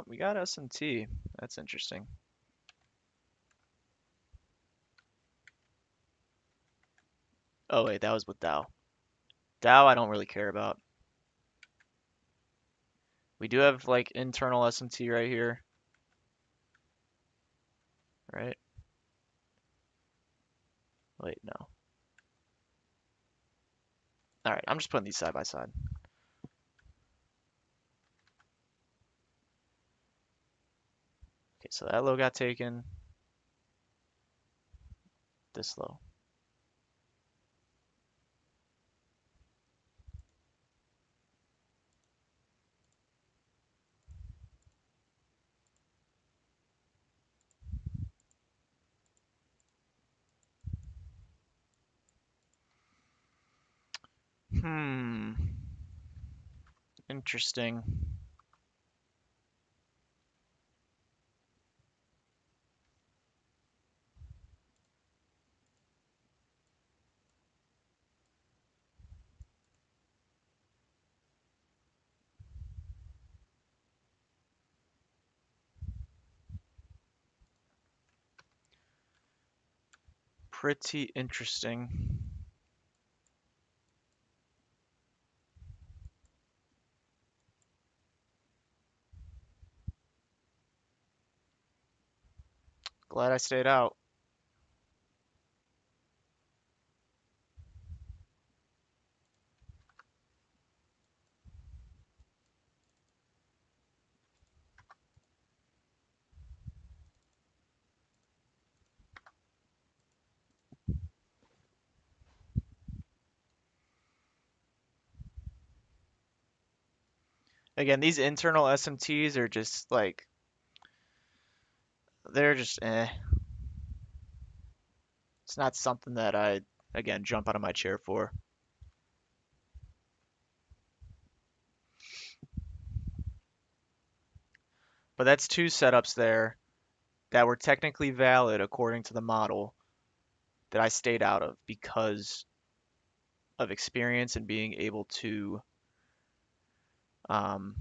We got S&T. That's interesting. Oh wait, that was with Dow. Dow I don't really care about. We do have like internal S&T right here, right? Wait, no. All right, I'm just putting these side by side. Okay, so that low got taken, this low. Hmm, interesting. Pretty interesting. Glad I stayed out. Again, these internal SMTs are just like they're just eh. It's not something that I again jump out of my chair for. But that's two setups there that were technically valid according to the model that I stayed out of because of experience and being able to um,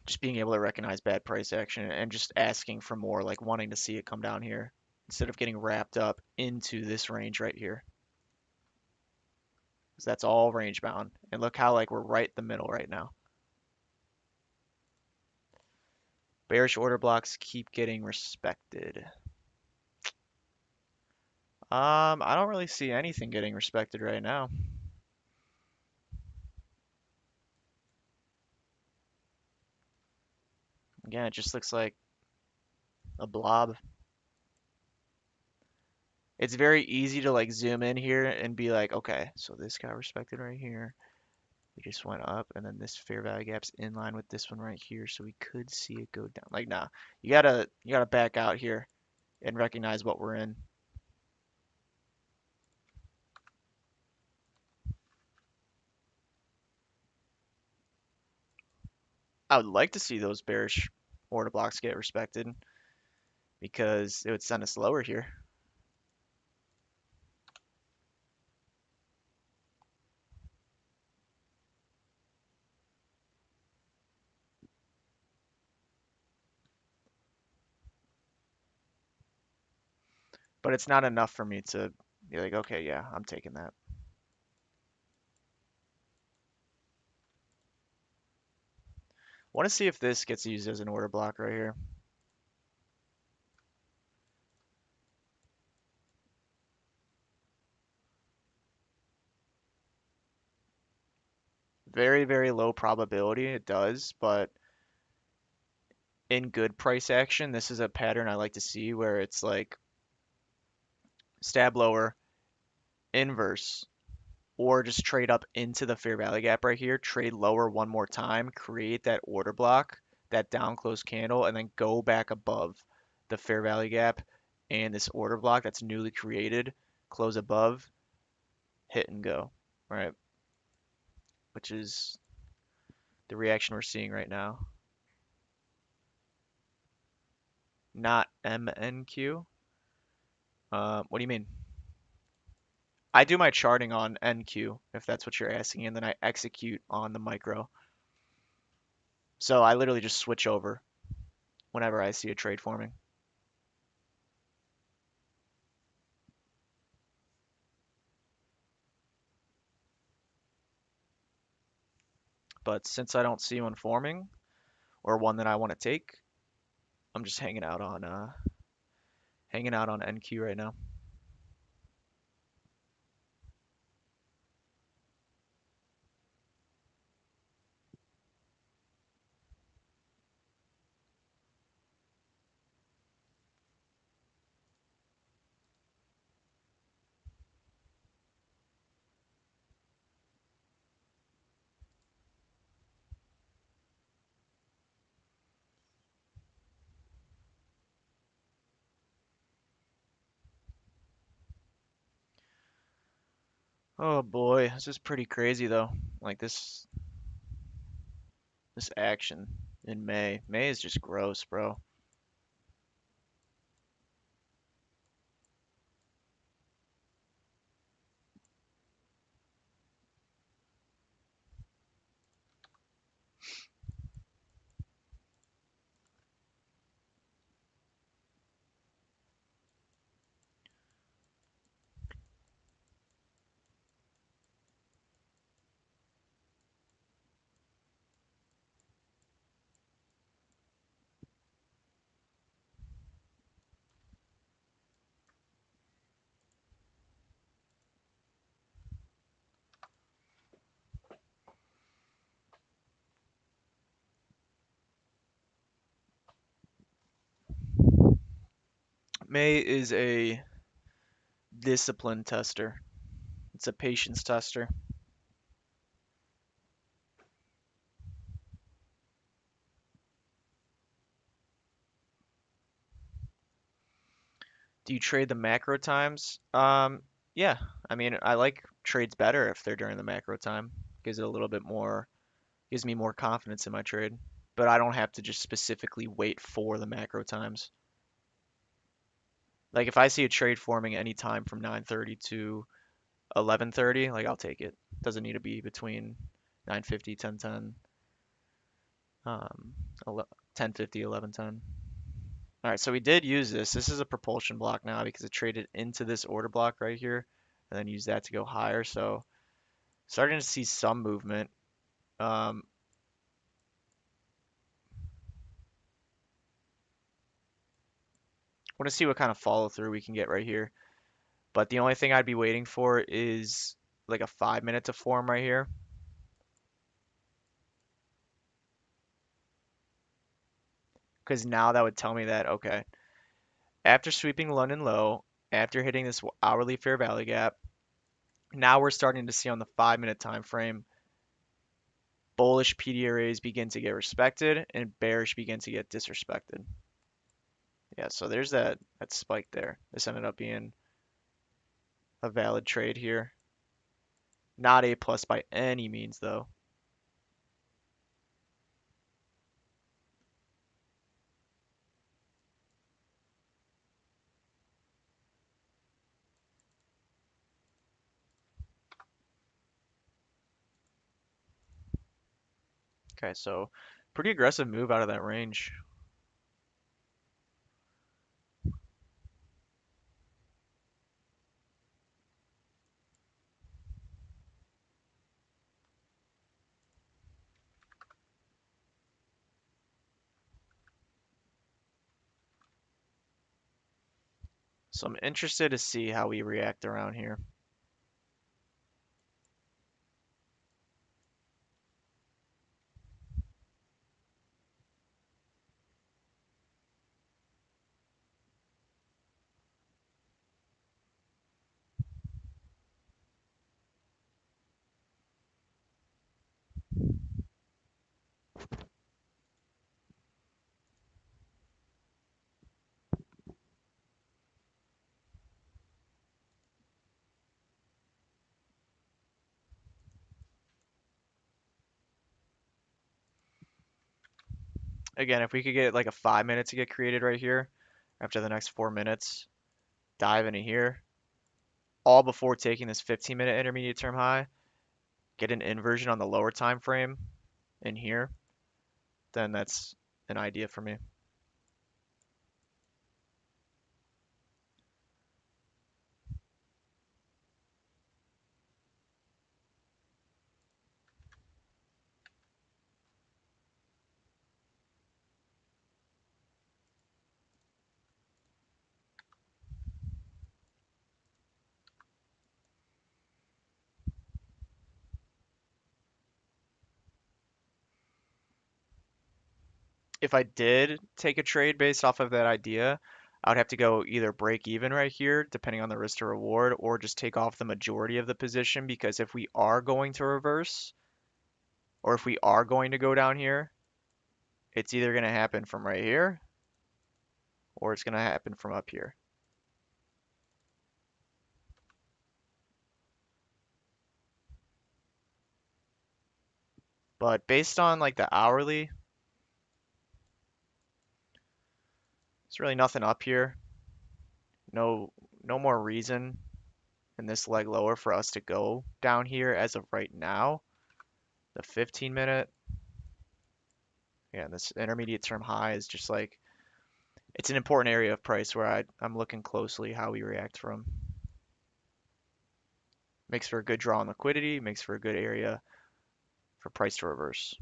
just being able to recognize bad price action and just asking for more, like wanting to see it come down here instead of getting wrapped up into this range right here. Because that's all range bound. And look how like we're right the middle right now. Bearish order blocks keep getting respected. I don't really see anything getting respected right now. Again, it just looks like a blob. It's very easy to like zoom in here and be like, okay, so this got respected right here. We just went up, and then this fair value gap's in line with this one right here, so we could see it go down. Like, nah, you gotta back out here and recognize what we're in. I would like to see those bearish order blocks get respected because it would send us lower here. But it's not enough for me to be like, okay, yeah, I'm taking that. Want to see if this gets used as an order block right here. Very, very low probability it does, but in good price action, this is a pattern I like to see where it's like stab lower, inverse, or just trade up into the fair value gap right here, trade lower one more time, create that order block, that down close candle, and then go back above the fair value gap and this order block that's newly created, close above, hit and go, right? Which is the reaction we're seeing right now. Not MNQ. What do you mean? I do my charting on NQ, if that's what you're asking, and then I execute on the micro. So I literally just switch over whenever I see a trade forming. But since I don't see one forming or one that I want to take, I'm just hanging out on NQ right now. Oh boy, this is pretty crazy though. Like this action in May. May is just gross, bro. May is a discipline tester. It's a patience tester. Do you trade the macro times? Yeah. I mean, I like trades better if they're during the macro time. Gives it a little bit more, gives me more confidence in my trade. But I don't have to just specifically wait for the macro times. Like if I see a trade forming any time from 9:30 to 11:30, like I'll take it. Doesn't need to be between 9:50, 10:10, um, 10:50, 11:10. All right, so we did use this. This is a propulsion block now because it traded into this order block right here and then use that to go higher. So starting to see some movement. Um, want to see what kind of follow through we can get right here. But the only thing I'd be waiting for is like a 5 minute to form right here. Because now that would tell me that, okay, after sweeping London low, after hitting this hourly fair value gap, now we're starting to see on the 5 minute time frame bullish PD arrays begin to get respected and bearish begin to get disrespected. Yeah, so there's that spike there. This ended up being a valid trade here. Not A plus by any means though. Okay, so pretty aggressive move out of that range. So I'm interested to see how we react around here. Again, if we could get like a 5 minute to get created right here after the next 4 minutes, dive into here, all before taking this 15-minute intermediate term high, get an inversion on the lower time frame in here, then that's an idea for me. If I did take a trade based off of that idea, I would have to go either break even right here, depending on the risk to reward, or just take off the majority of the position because if we are going to reverse, or if we are going to go down here, it's either going to happen from right here or it's going to happen from up here. But based on like the hourly, there's really nothing up here. No, no more reason in this leg lower for us to go down here as of right now. The 15 minute, yeah, this intermediate term high is just like, it's an important area of price where I'm looking closely how we react from. Makes for a good draw on liquidity, makes for a good area for price to reverse.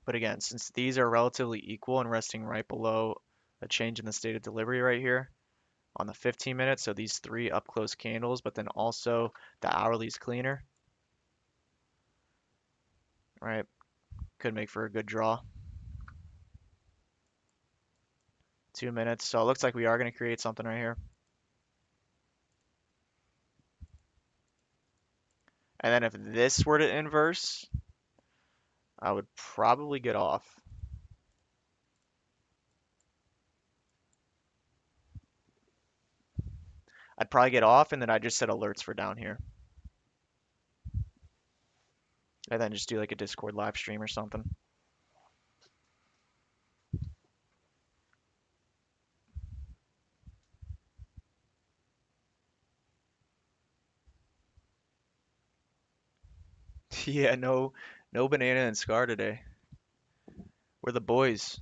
But again, since these are relatively equal and resting right below a change in the state of delivery right here on the 15 minutes, so these three up close candles, but then also the hourly is cleaner, right? Could make for a good draw. 2 minutes, so it looks like we are going to create something right here. And then if this were to inverse, I would probably get off. I'd probably get off and then I'd just set alerts for down here. And then just do like a Discord live stream or something. Yeah, no banana and Scar today. We're the boys.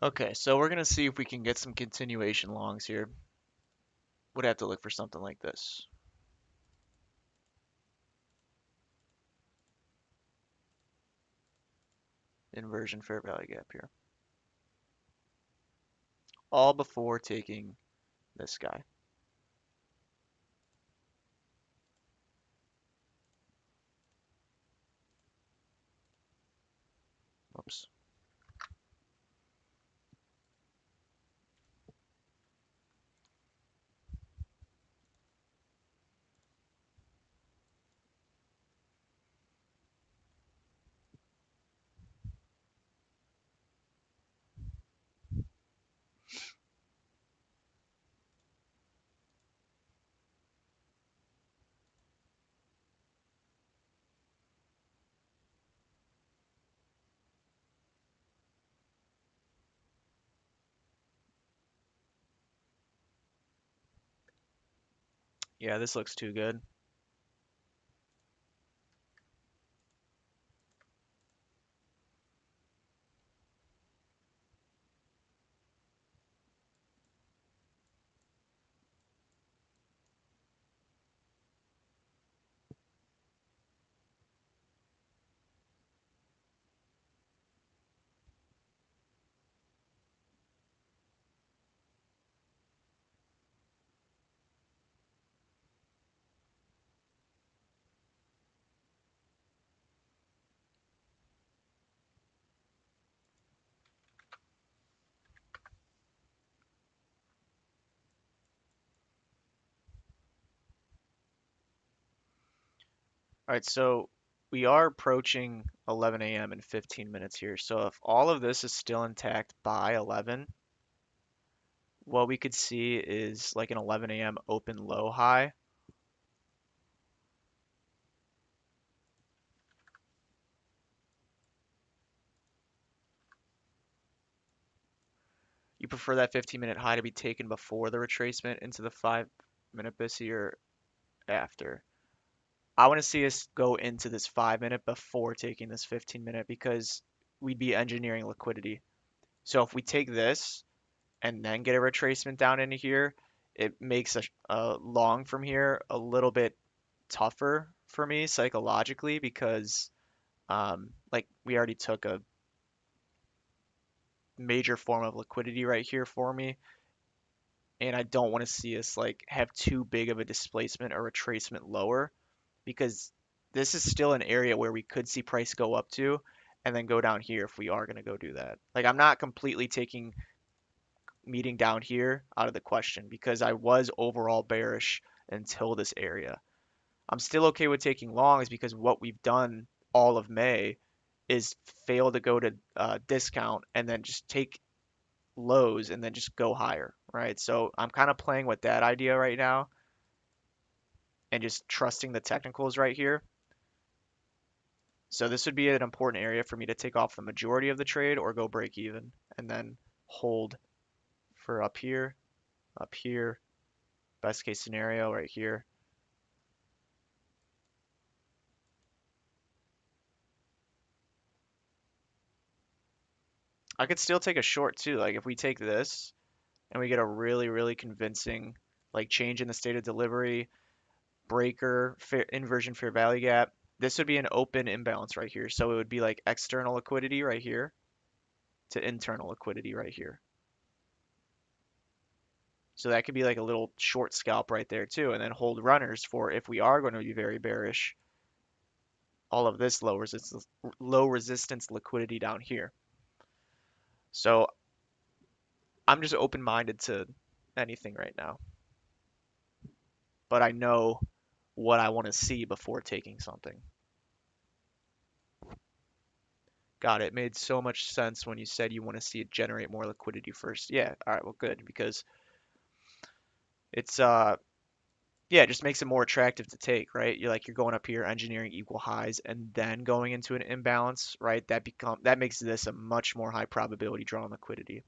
Okay, so we're gonna see if we can get some continuation longs here. Would have to look for something like this. Inversion fair value gap here. All before taking this guy. Oops. Yeah, this looks too good. All right, so we are approaching 11 a.m. in 15 minutes here. So if all of this is still intact by 11, what we could see is like an 11 a.m. open low high. You prefer that 15-minute high to be taken before the retracement into the 5-minute BISI or after? I want to see us go into this 5-minute before taking this 15-minute because we'd be engineering liquidity. So if we take this and then get a retracement down into here, it makes a long from here a little bit tougher for me psychologically because like we already took a major form of liquidity right here for me, and I don't want to see us like have too big of a displacement or retracement lower because this is still an area where we could see price go up to and then go down here if we are going to go do that. Like I'm not completely taking meeting down here out of the question because I was overall bearish until this area. I'm still okay with taking longs because what we've done all of May is fail to go to discount and then just take lows and then just go higher, right? So I'm kind of playing with that idea right now and just trusting the technicals right here. So this would be an important area for me to take off the majority of the trade or go break even and then hold for up here, best case scenario right here. I could still take a short too. Like if we take this and we get a really, really convincing like change in the state of delivery, breaker inversion fair value gap. This would be an open imbalance right here. So it would be like external liquidity right here to internal liquidity right here. So that could be like a little short scalp right there too, and then hold runners for if we are going to be very bearish, all of this low resistance liquidity down here. So I'm just open-minded to anything right now, but I know what I want to see before taking something. Got it. Made so much sense when you said you want to see it generate more liquidity first. Yeah, all right, well, good, because it's yeah, it just makes it more attractive to take, right? You're going up here, engineering equal highs, and then going into an imbalance, right? That makes this a much more high probability draw on liquidity.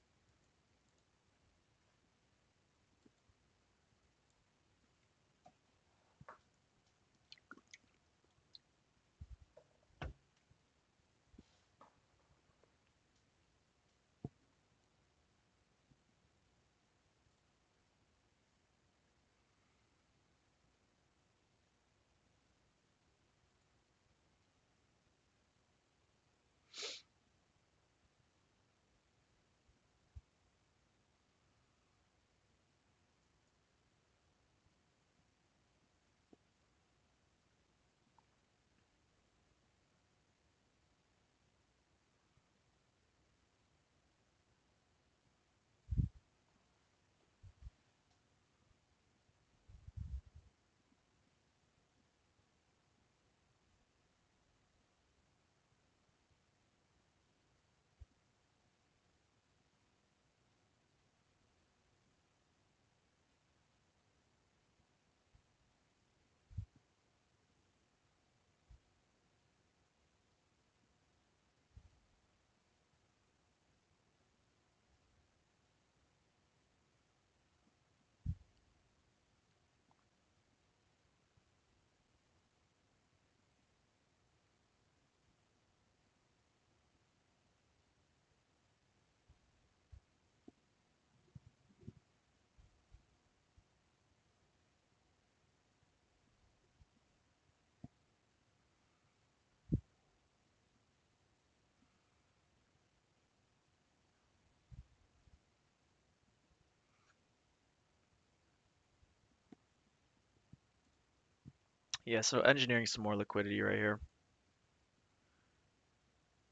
Yeah, so engineering some more liquidity right here.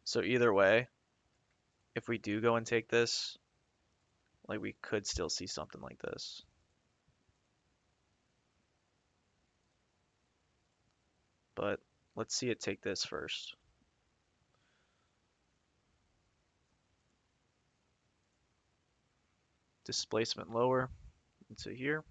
So either way, if we do go and take this, like we could still see something like this. But let's see it take this first. Displacement lower into here.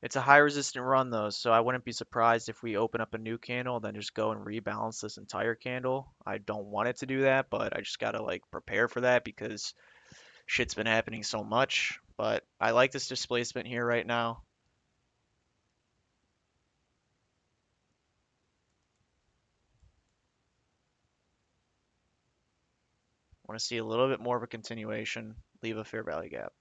It's a high resistant run though, so I wouldn't be surprised if we open up a new candle, then just go and rebalance this entire candle. I don't want it to do that, but I just gotta like prepare for that because shit's been happening so much. But I like this displacement here right now. Want to see a little bit more of a continuation, leave a fair value gap.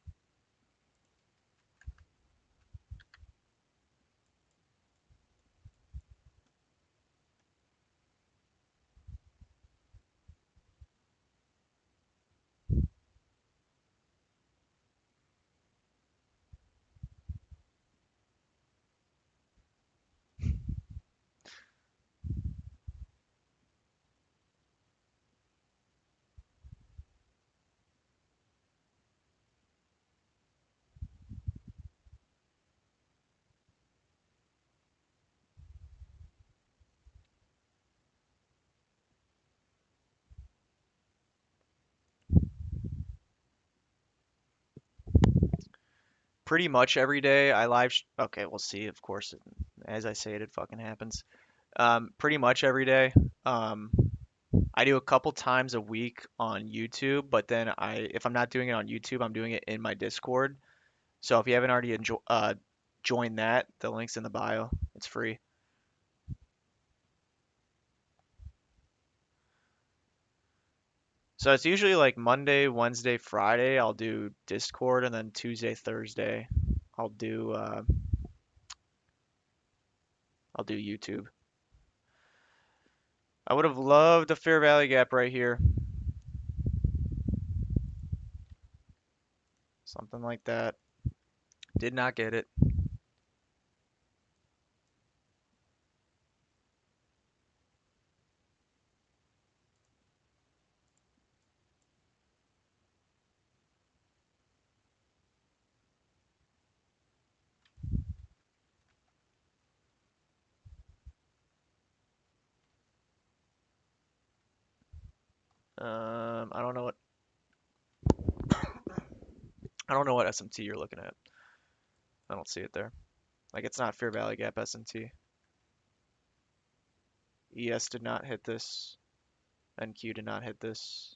Pretty much every day I okay, we'll see. Of course, as I say it, it fucking happens. Pretty much every day. Um, I do a couple times a week on YouTube, but then if I'm not doing it on YouTube, I'm doing it in my Discord. So if you haven't already joined that, the link's in the bio. It's free. So it's usually like Monday, Wednesday, Friday, I'll do Discord, and then Tuesday, Thursday, I'll do uh, I'll do YouTube. I would have loved a fair value gap right here, something like that. Did not get it. I don't know what SMT you're looking at. I don't see it there. Like it's not fair value gap SMT. ES did not hit this. NQ did not hit this.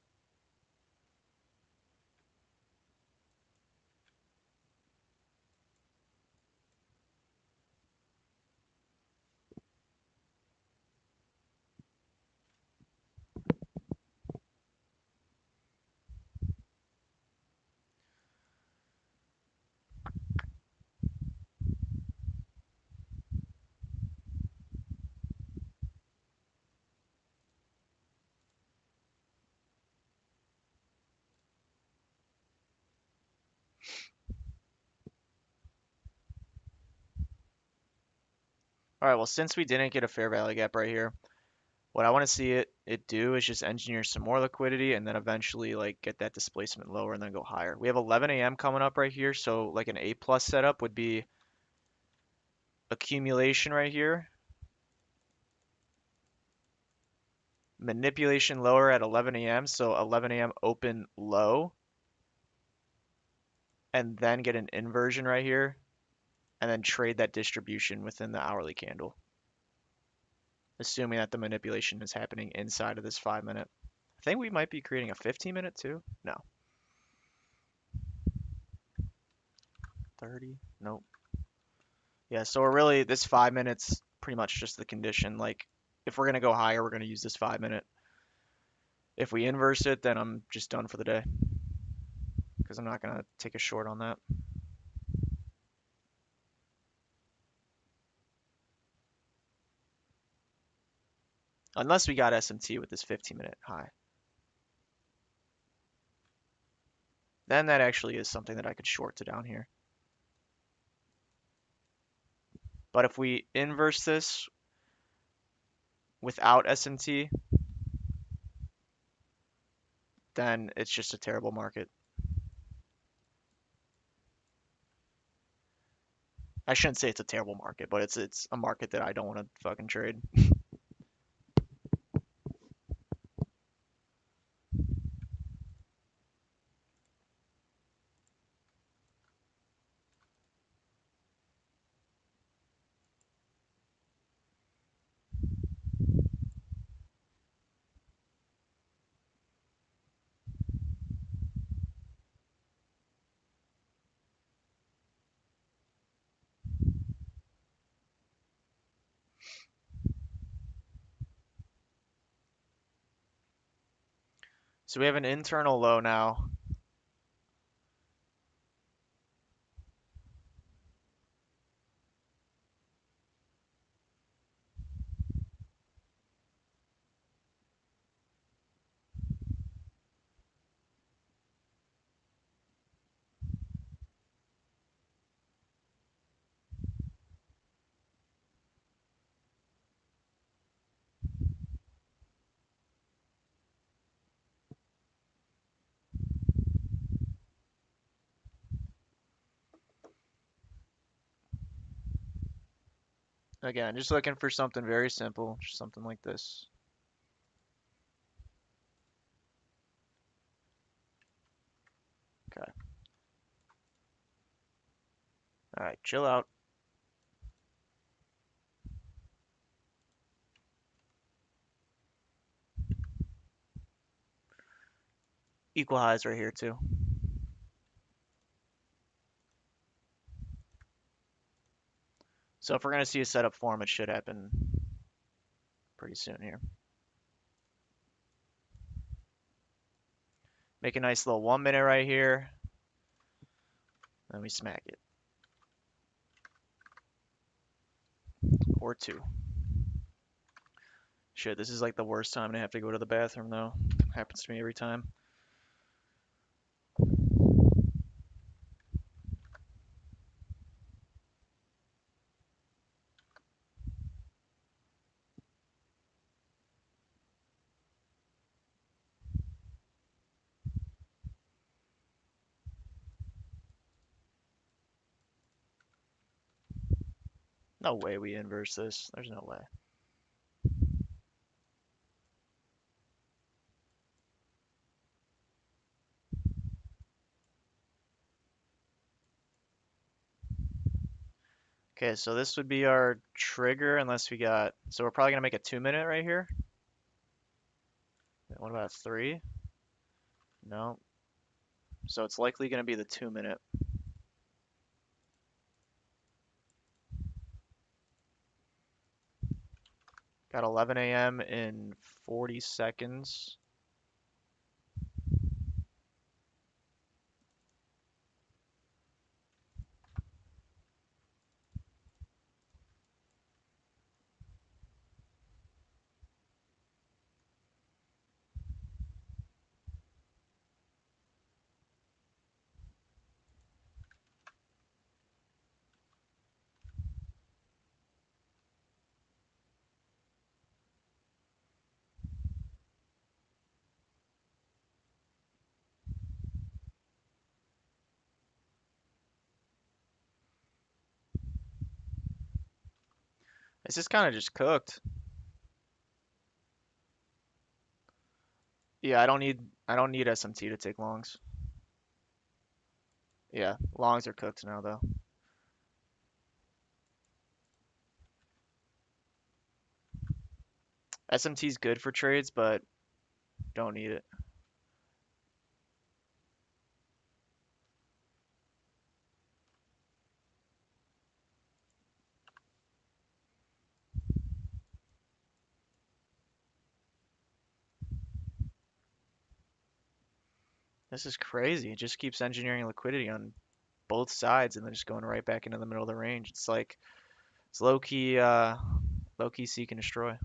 All right, well, since we didn't get a fair value gap right here, what I want to see it do is just engineer some more liquidity and then eventually like get that displacement lower and then go higher. We have 11 a.m. coming up right here, so like an A plus setup would be accumulation right here, manipulation lower at 11 a.m. So 11 a.m. open low, and then get an inversion right here, and then trade that distribution within the hourly candle, assuming that the manipulation is happening inside of this 5 minute. I think we might be creating a 15 minute too. No, 30. Nope. Yeah, so we're really this 5 minutes pretty much just the condition. Like if we're gonna go higher, we're gonna use this 5 minute. If we inverse it, then I'm just done for the day because I'm not gonna take a short on that. Unless we got SMT with this 15-minute high. Then that actually is something that I could short to down here. But if we inverse this without SMT, then it's just a terrible market. I shouldn't say it's a terrible market, but it's a market that I don't want to fucking trade. So we have an internal low now. Again, just looking for something very simple, just something like this. Okay. All right, chill out. Equal highs right here too. So if we're gonna see a setup form, it should happen pretty soon here. Make a nice little 1 minute right here. Then we smack it. Or two. Shit, this is like the worst time to have to go to the bathroom though. Happens to me every time. No way we inverse this. There's no way. Okay, so this would be our trigger unless we got, so we're probably gonna make a 2 minute right here. What about three? No. So it's likely gonna be the 2 minute. Got 11 a.m. in 40 seconds. This is kind of just cooked. Yeah, I don't need SMT to take longs. Yeah, longs are cooked now though. SMT is good for trades, but don't need it. This is crazy. It just keeps engineering liquidity on both sides and then just going right back into the middle of the range. It's like it's low key seek and destroy.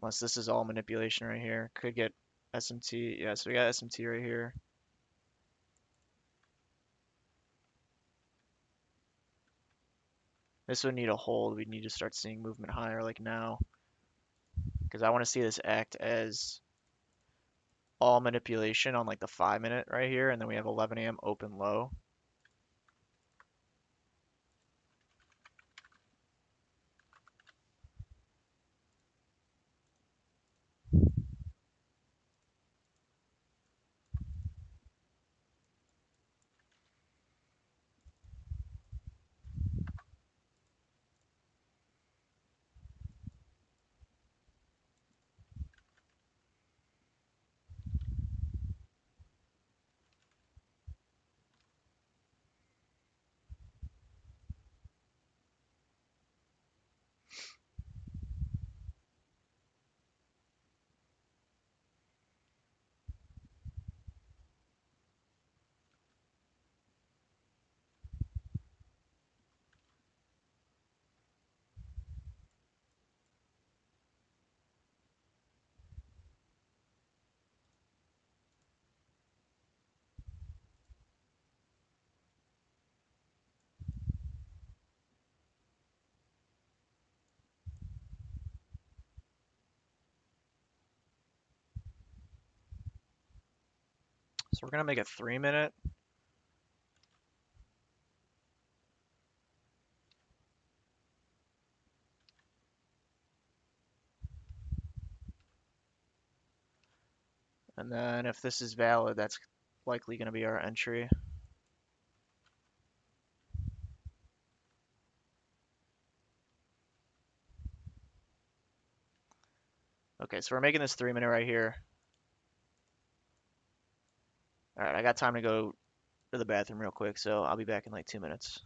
Unless this is all manipulation right here. Could get SMT. Yeah, so we got SMT right here. This would need a hold. We'd need to start seeing movement higher like now. Because I want to see this act as all manipulation on like the 5 minute right here. And then we have 11 a.m. open low. So we're going to make a 3 minute. And then if this is valid, that's likely going to be our entry. Okay, so we're making this 3 minute right here. All right, I got time to go to the bathroom real quick, so I'll be back in like 2 minutes.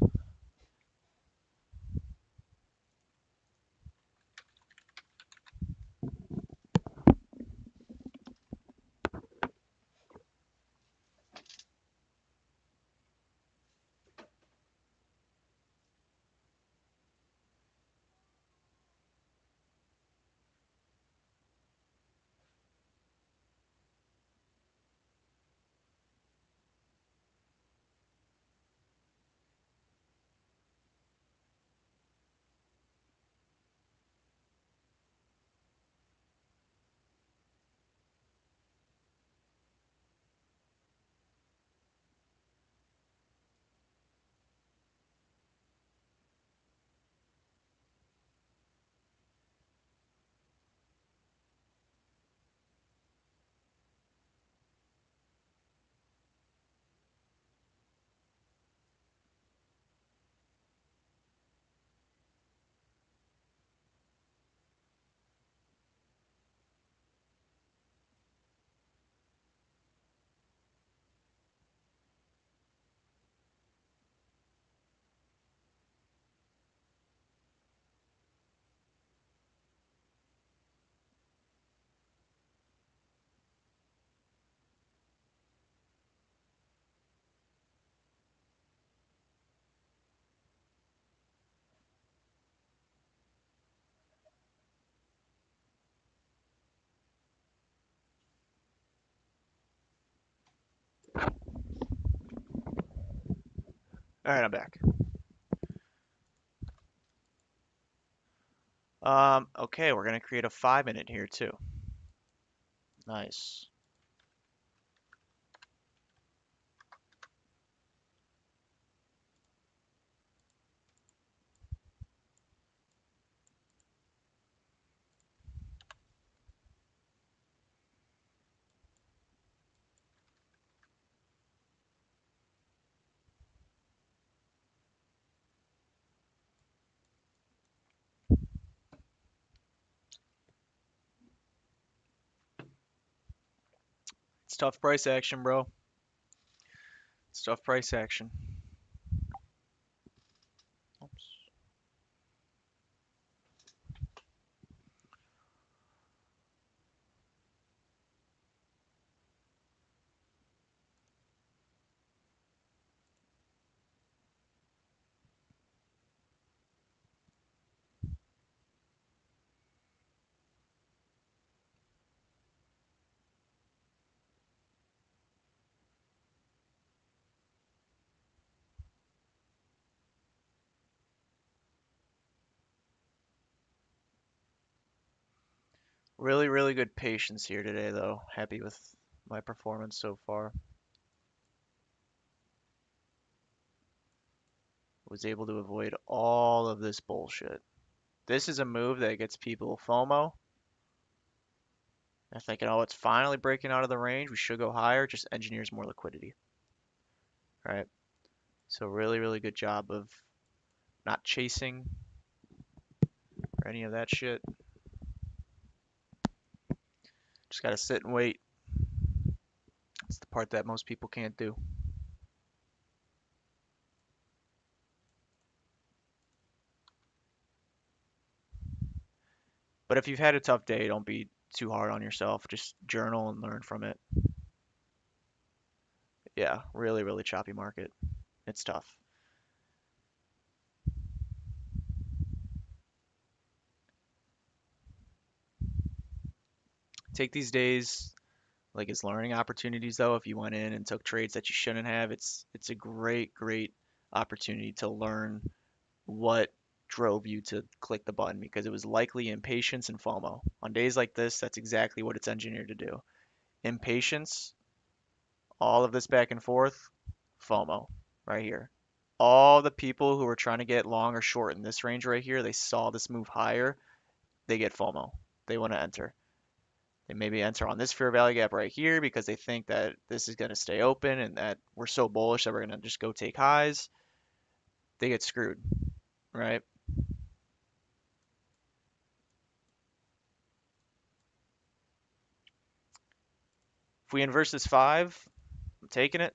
All right, I'm back. Okay, we're gonna create a 5 minute here too. Nice. It's tough price action, bro. It's tough price action. Oops. Really, really good patience here today, though. Happy with my performance so far. Was able to avoid all of this bullshit. This is a move that gets people FOMO. They're thinking, oh, it's finally breaking out of the range. We should go higher. Just engineers more liquidity, right? So really, really good job of not chasing or any of that shit. Just gotta sit and wait. It's the part that most people can't do. But if you've had a tough day, don't be too hard on yourself. Just journal and learn from it. Yeah, really, really choppy market. It's tough. Take these days like as learning opportunities though. If you went in and took trades that you shouldn't have, it's a great, great opportunity to learn what drove you to click the button because it was likely impatience and FOMO. On days like this, that's exactly what it's engineered to do. Impatience, all of this back and forth, FOMO right here. All the people who are trying to get long or short in this range right here, they saw this move higher, they get FOMO. They want to enter. They maybe enter on this fair value gap right here because they think that this is going to stay open and that we're so bullish that we're going to just go take highs. They get screwed, right? If we inverse this 5, I'm taking it.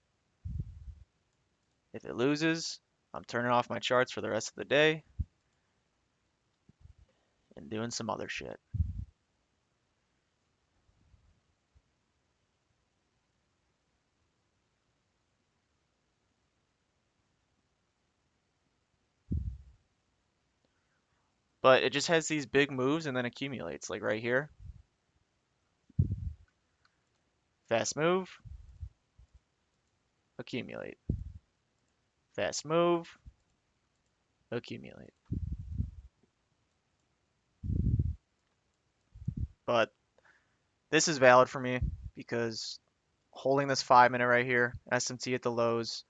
If it loses, I'm turning off my charts for the rest of the day and doing some other shit. But it just has these big moves and then accumulates, like right here. Fast move, accumulate. Fast move, accumulate. But this is valid for me because holding this 5 minute right here, SMT at the lows,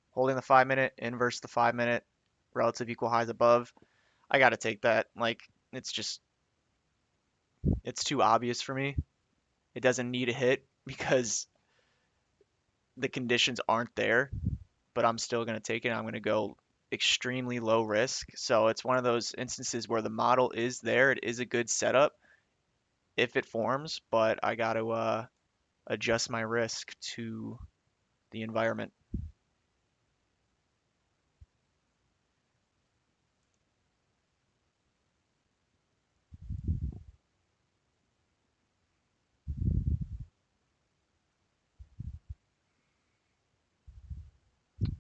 holding the 5 minute, inverse the 5 minute, relative equal highs above. I got to take that. Like, it's just, it's too obvious for me. It doesn't need a hit because the conditions aren't there, but I'm still going to take it. I'm going to go extremely low risk. So it's one of those instances where the model is there. It is a good setup if it forms, but I got to adjust my risk to the environment.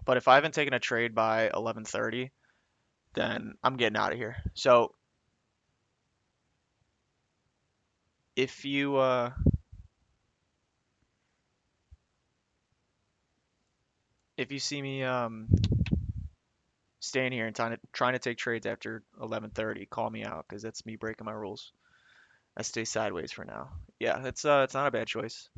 But if I haven't taken a trade by 11:30, then I'm getting out of here. So if you If you see me staying here and trying to take trades after 11:30, call me out because that's me breaking my rules. I stay sideways for now. Yeah, it's not a bad choice.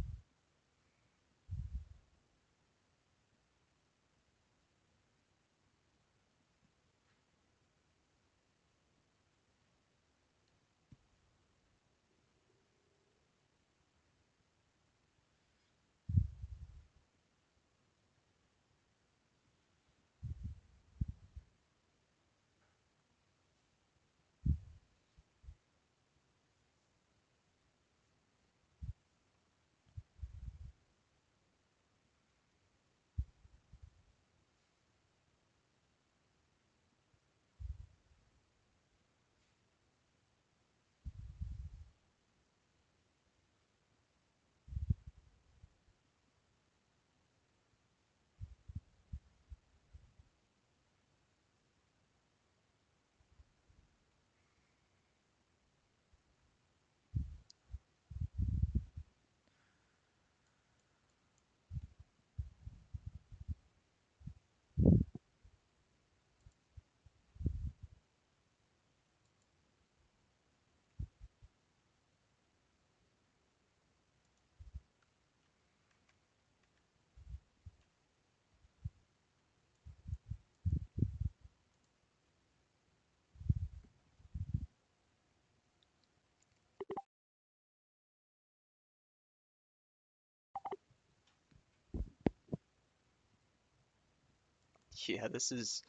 Yeah, this is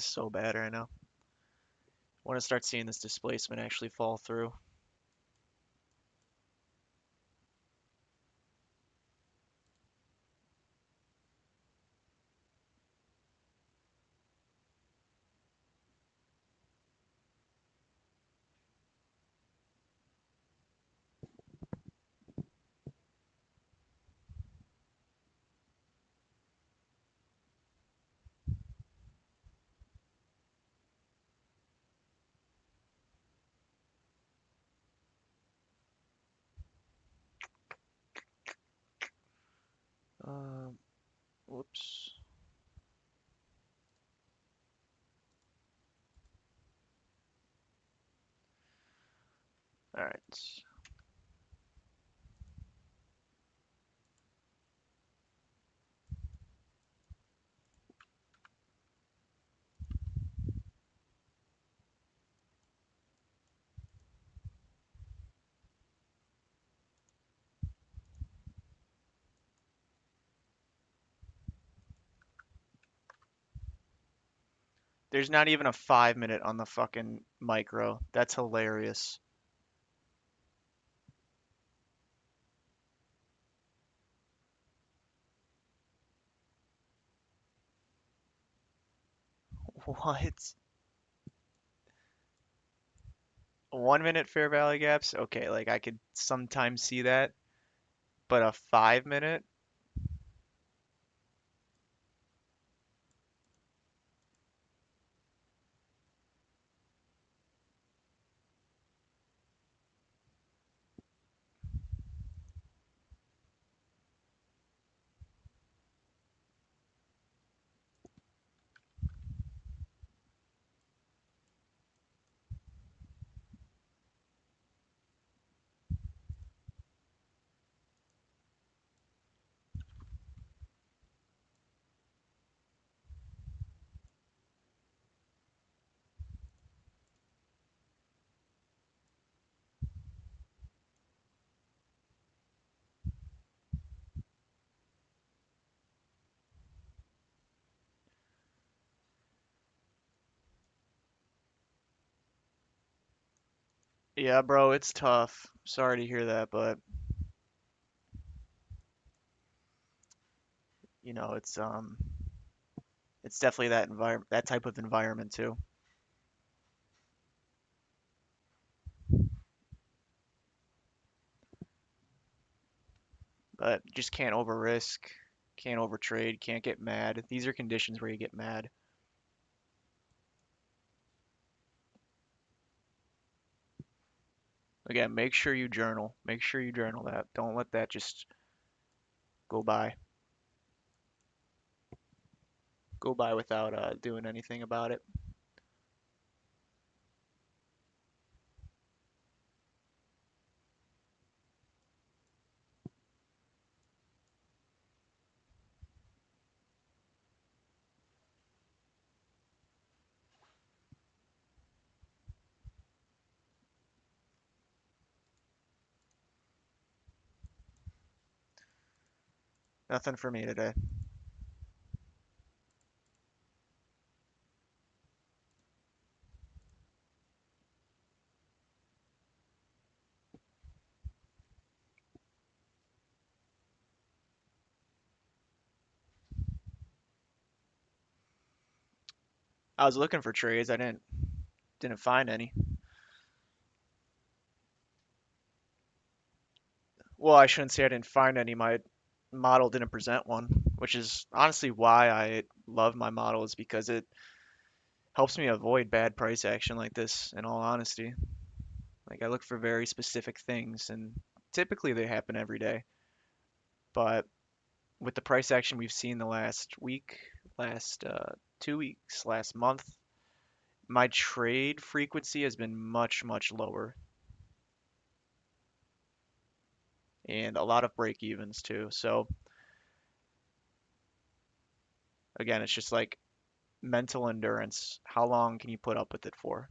so bad right now. I want to start seeing this displacement actually fall through. Um, Whoops. All right. There's not even a 5 minute on the fucking micro. That's hilarious. What? 1 minute fair value gaps? Okay, like I could sometimes see that, but a 5 minute? Yeah, bro, it's tough. Sorry to hear that, but it's definitely that type of environment too. But just can't over risk, can't over trade, can't get mad. These are conditions where you get mad. Again, make sure you journal. Make sure you journal that. Don't let that just go by. go by without doing anything about it. Nothing for me today. I was looking for trades. I didn't find any. Well, I shouldn't say I didn't find any. My model didn't present one, which is honestly why I love my model is because it helps me avoid bad price action like this, in all honesty. Like I look for very specific things and typically they happen every day. But with the price action we've seen the last week, last 2 weeks, last month, my trade frequency has been much, much lower and a lot of break evens too. So again, it's just like mental endurance. How long can you put up with it for?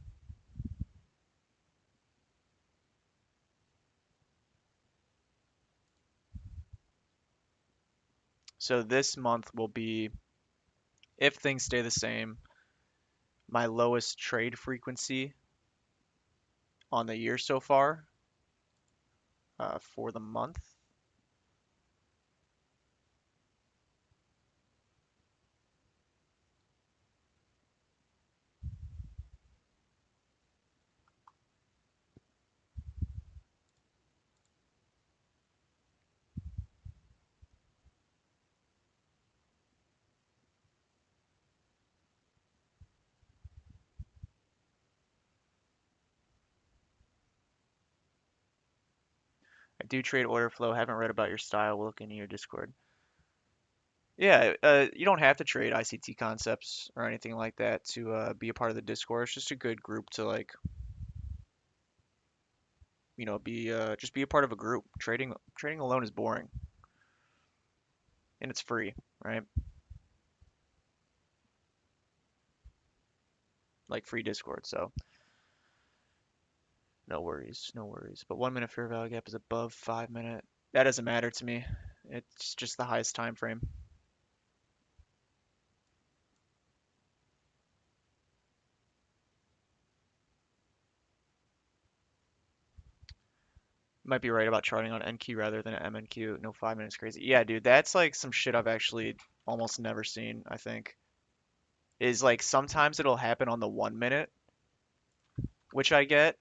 So this month will be, if things stay the same, my lowest trade frequency on the year so far for the month. I do trade order flow. Haven't read about your style. We'll look into your Discord. Yeah, you don't have to trade ICT concepts or anything like that to be a part of the Discord. It's just a good group to like, be just be a part of a group. Trading alone is boring and it's free, right? Like free Discord, so no worries, no worries. But 1 minute fair value gap is above 5 minute. That doesn't matter to me. It's just the highest time frame. Might be right about charting on NQ rather than MNQ. No, 5 minutes crazy. Yeah, dude, that's like some shit I've actually almost never seen, I think. Is like sometimes it'll happen on the 1 minute, which I get,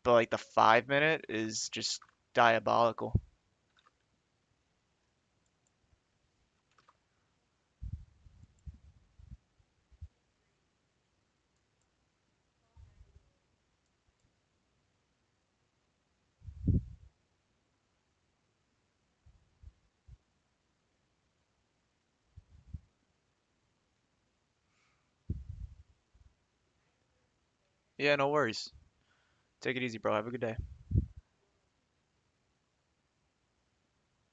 but like the 5 minute is just diabolical. Yeah, no worries. Take it easy, bro. Have a good day.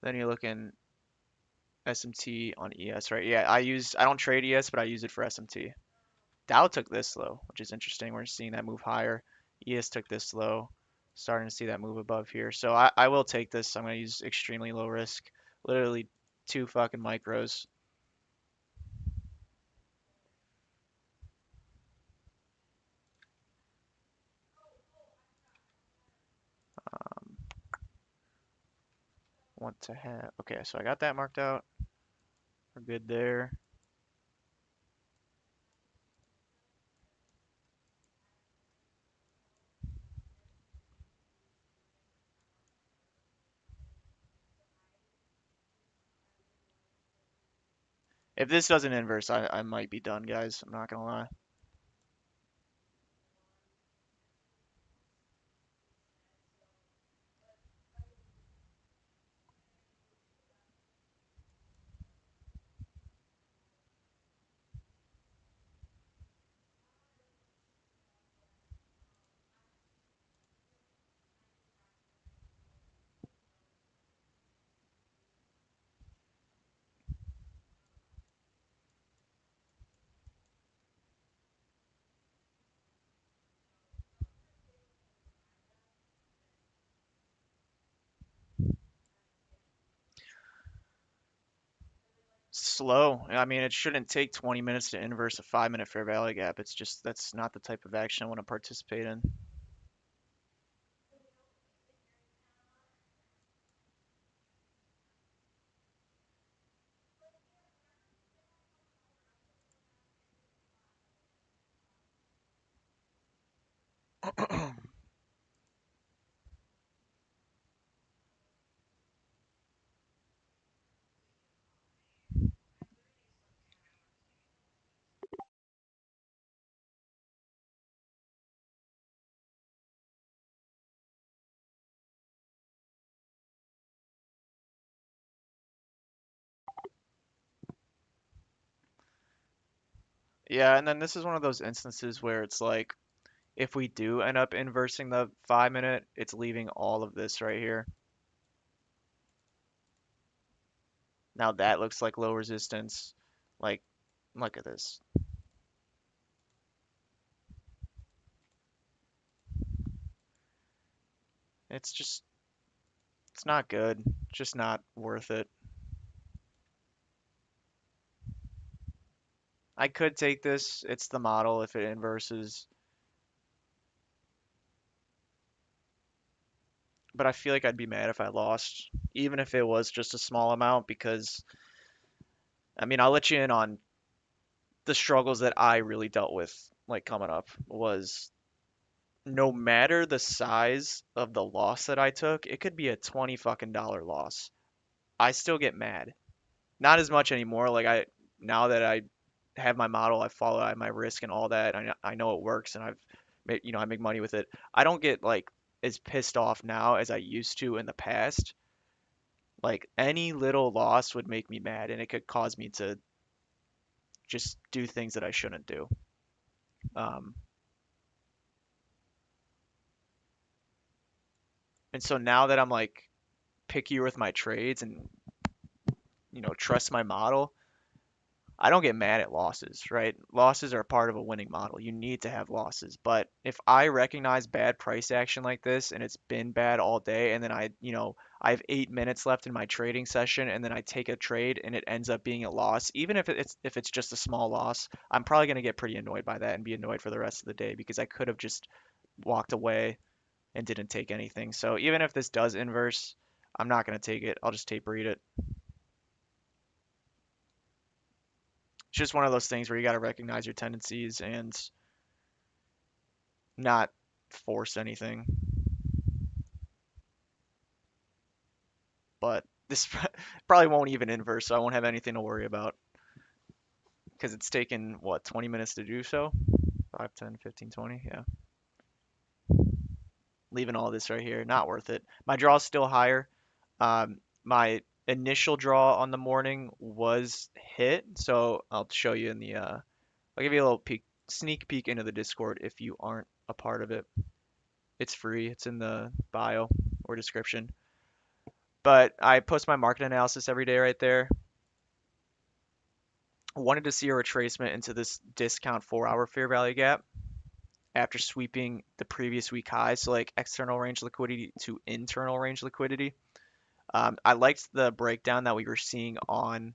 Then you're looking SMT on ES, right? Yeah, I don't trade ES, but I use it for SMT. Dow took this low, which is interesting. We're seeing that move higher. ES took this low. Starting to see that move above here. So I will take this. I'm going to use extremely low risk. Literally two fucking micros. Um, want to have. Okay, so I got that marked out. We're good there. If this doesn't inverse, I might be done, guys. I'm not gonna lie. slow. I mean, it shouldn't take 20 minutes to inverse a 5-minute fair value gap. It's just that's not the type of action I want to participate in. Yeah, and then this is one of those instances where it's like if we do end up inversing the 5-minute, it's leaving all of this right here. Now that looks like low resistance. Like, look at this. It's just, it's not good. Just not worth it. I could take this. It's the model if it inverses, but I feel like I'd be mad if I lost, even if it was just a small amount, because I mean, I'll let you in on the struggles that I really dealt with, like coming up, was no matter the size of the loss that I took, it could be a 20 fucking dollar loss. I still get mad. Not as much anymore. Like now that I have my model, I follow my risk and all that. I know it works, and I've made, I make money with it. I don't get like as pissed off now as I used to in the past. Like any little loss would make me mad, and it could cause me to just do things that I shouldn't do. Um, and so now that I'm like pickier with my trades and trust my model, I don't get mad at losses, right? Losses are a part of a winning model. You need to have losses. But if I recognize bad price action like this and it's been bad all day, and then I have 8 minutes left in my trading session, and then I take a trade and it ends up being a loss, even if it's just a small loss, I'm probably going to get pretty annoyed by that and be annoyed for the rest of the day because I could have just walked away and didn't take anything. So even if this does inverse, I'm not going to take it. I'll just tape read it. It's just one of those things where you got to recognize your tendencies and not force anything. But this probably won't even inverse, so I won't have anything to worry about because it's taken, what, 20 minutes to do so? 5, 10, 15, 20. Yeah. Leaving all this right here, not worth it. My draw is still higher. My initial draw on the morning was hit, so I'll show you in the, I'll give you a little sneak peek into the Discord if you aren't a part of it. It's free, it's in the bio or description. But I post my market analysis every day right there. Wanted to see a retracement into this discount 4-hour fair value gap after sweeping the previous week high, so like external range liquidity to internal range liquidity. I liked the breakdown that we were seeing on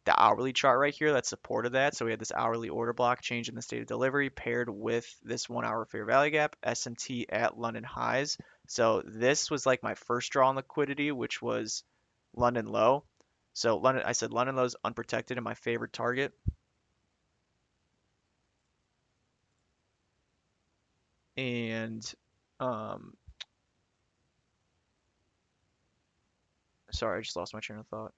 the hourly chart right here that supported that. So we had this hourly order block change in the state of delivery paired with this 1 hour fair value gap, SMT at London highs. So this was like my first draw on liquidity, which was London low. So I said London low is unprotected and my favorite target. And um, sorry, I just lost my train of thought.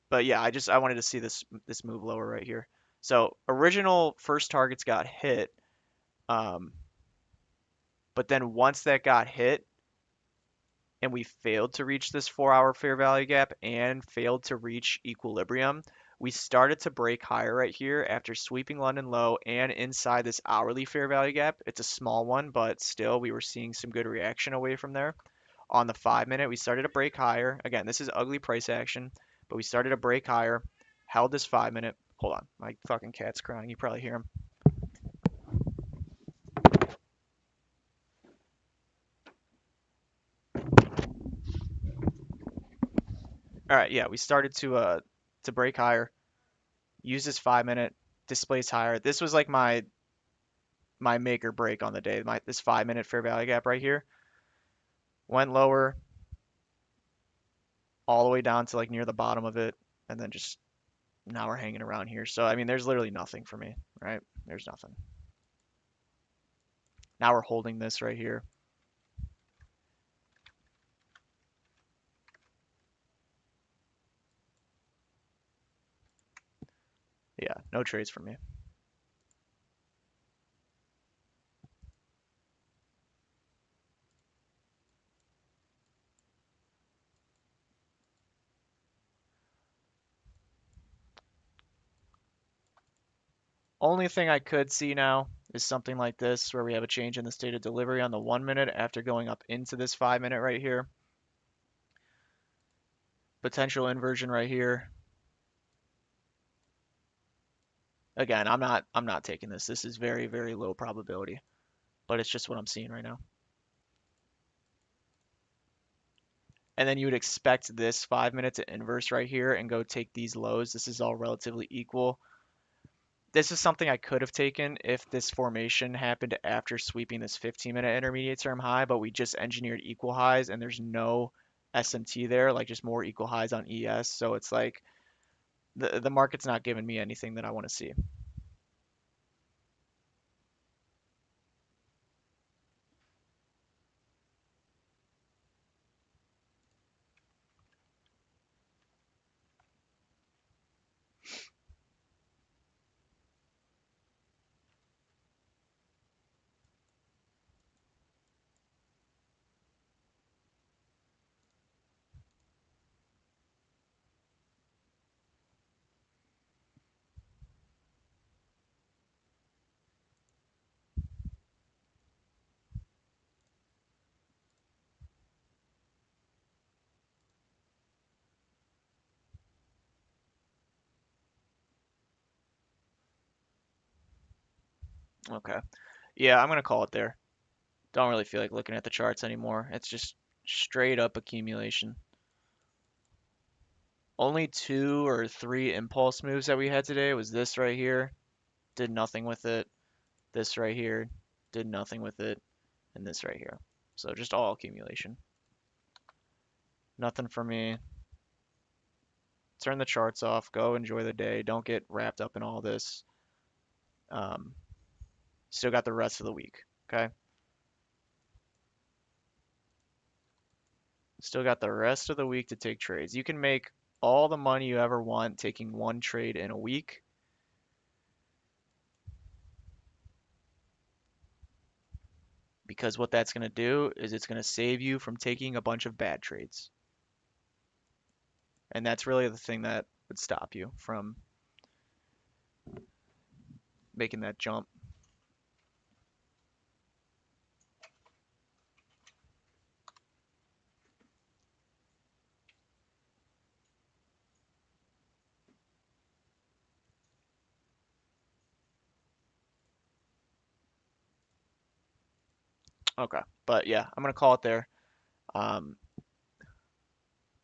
But yeah, I wanted to see this move lower right here. So original first targets got hit, um, but then once that got hit and we failed to reach this 4-hour fair value gap and failed to reach equilibrium, we started to break higher right here after sweeping London low and inside this hourly fair value gap. It's a small one, but still we were seeing some good reaction away from there. On the 5-minute, we started to break higher. Again, this is ugly price action, but we started to break higher, held this 5-minute. Hold on, my fucking cat's crying. You probably hear him. All right, yeah, we started to to break higher, use this 5 minute, displays higher. This was like my make or break on the day. This 5 minute fair value gap right here went lower all the way down to like near the bottom of it, and then just now we're hanging around here. So I mean, there's literally nothing for me, right? There's nothing. Now we're holding this right here. Yeah, no trades for me. Only thing I could see now is something like this where we have a change in the state of delivery on the 1 minute after going up into this 5 minute right here. Potential inversion right here. Again, I'm not taking this. This is very, very low probability, but it's just what I'm seeing right now. And then you would expect this 5 minute to inverse right here and go take these lows. This is all relatively equal. This is something I could have taken if this formation happened after sweeping this 15-minute intermediate term high, but we just engineered equal highs and there's no SMT there, like just more equal highs on ES. So it's like the market's not giving me anything that I want to see. Okay. Yeah, I'm gonna call it there. Don't really feel like looking at the charts anymore. It's just straight up accumulation. Only two or three impulse moves that we had today was this right here, did nothing with it. This right here, did nothing with it. And this right here. So just all accumulation. Nothing for me. Turn the charts off. Go enjoy the day. Don't get wrapped up in all this. Um, Still got the rest of the week. Okay. Still got the rest of the week to take trades. You can make all the money you ever want taking one trade in a week. Because what that's going to do is it's going to save you from taking a bunch of bad trades. And that's really the thing that would stop you from making that jump. Okay. But yeah, I'm going to call it there. Um,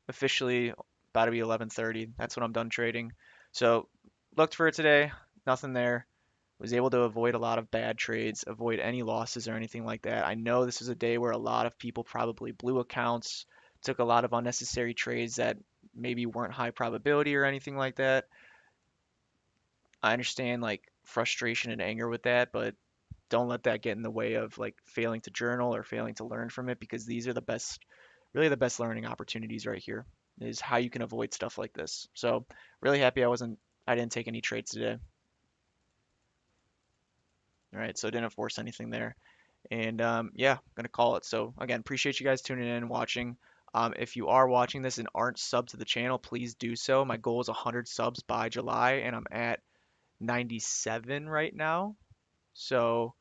Officially about to be 11:30. That's when I'm done trading. So looked for it today. Nothing there. Was able to avoid a lot of bad trades, avoid any losses or anything like that. I know this is a day where a lot of people probably blew accounts, took a lot of unnecessary trades that maybe weren't high probability or anything like that. I understand like frustration and anger with that, but don't let that get in the way of like failing to journal or failing to learn from it because these are the best, really the best learning opportunities right here is how you can avoid stuff like this. So really happy I didn't take any trades today. All right, so didn't force anything there. And yeah, I'm gonna call it. So again, appreciate you guys tuning in and watching. If you are watching this and aren't subbed to the channel, please do so. My goal is 100 subs by July, and I'm at 97 right now. So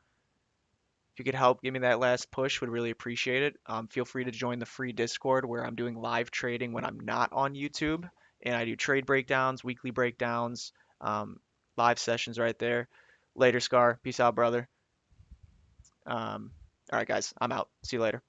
if you could help give me that last push, would really appreciate it. Feel free to join the free Discord where I'm doing live trading when I'm not on YouTube, and I do trade breakdowns, weekly breakdowns, live sessions right there. Later, Scar. Peace out, brother. All right, guys. I'm out. See you later.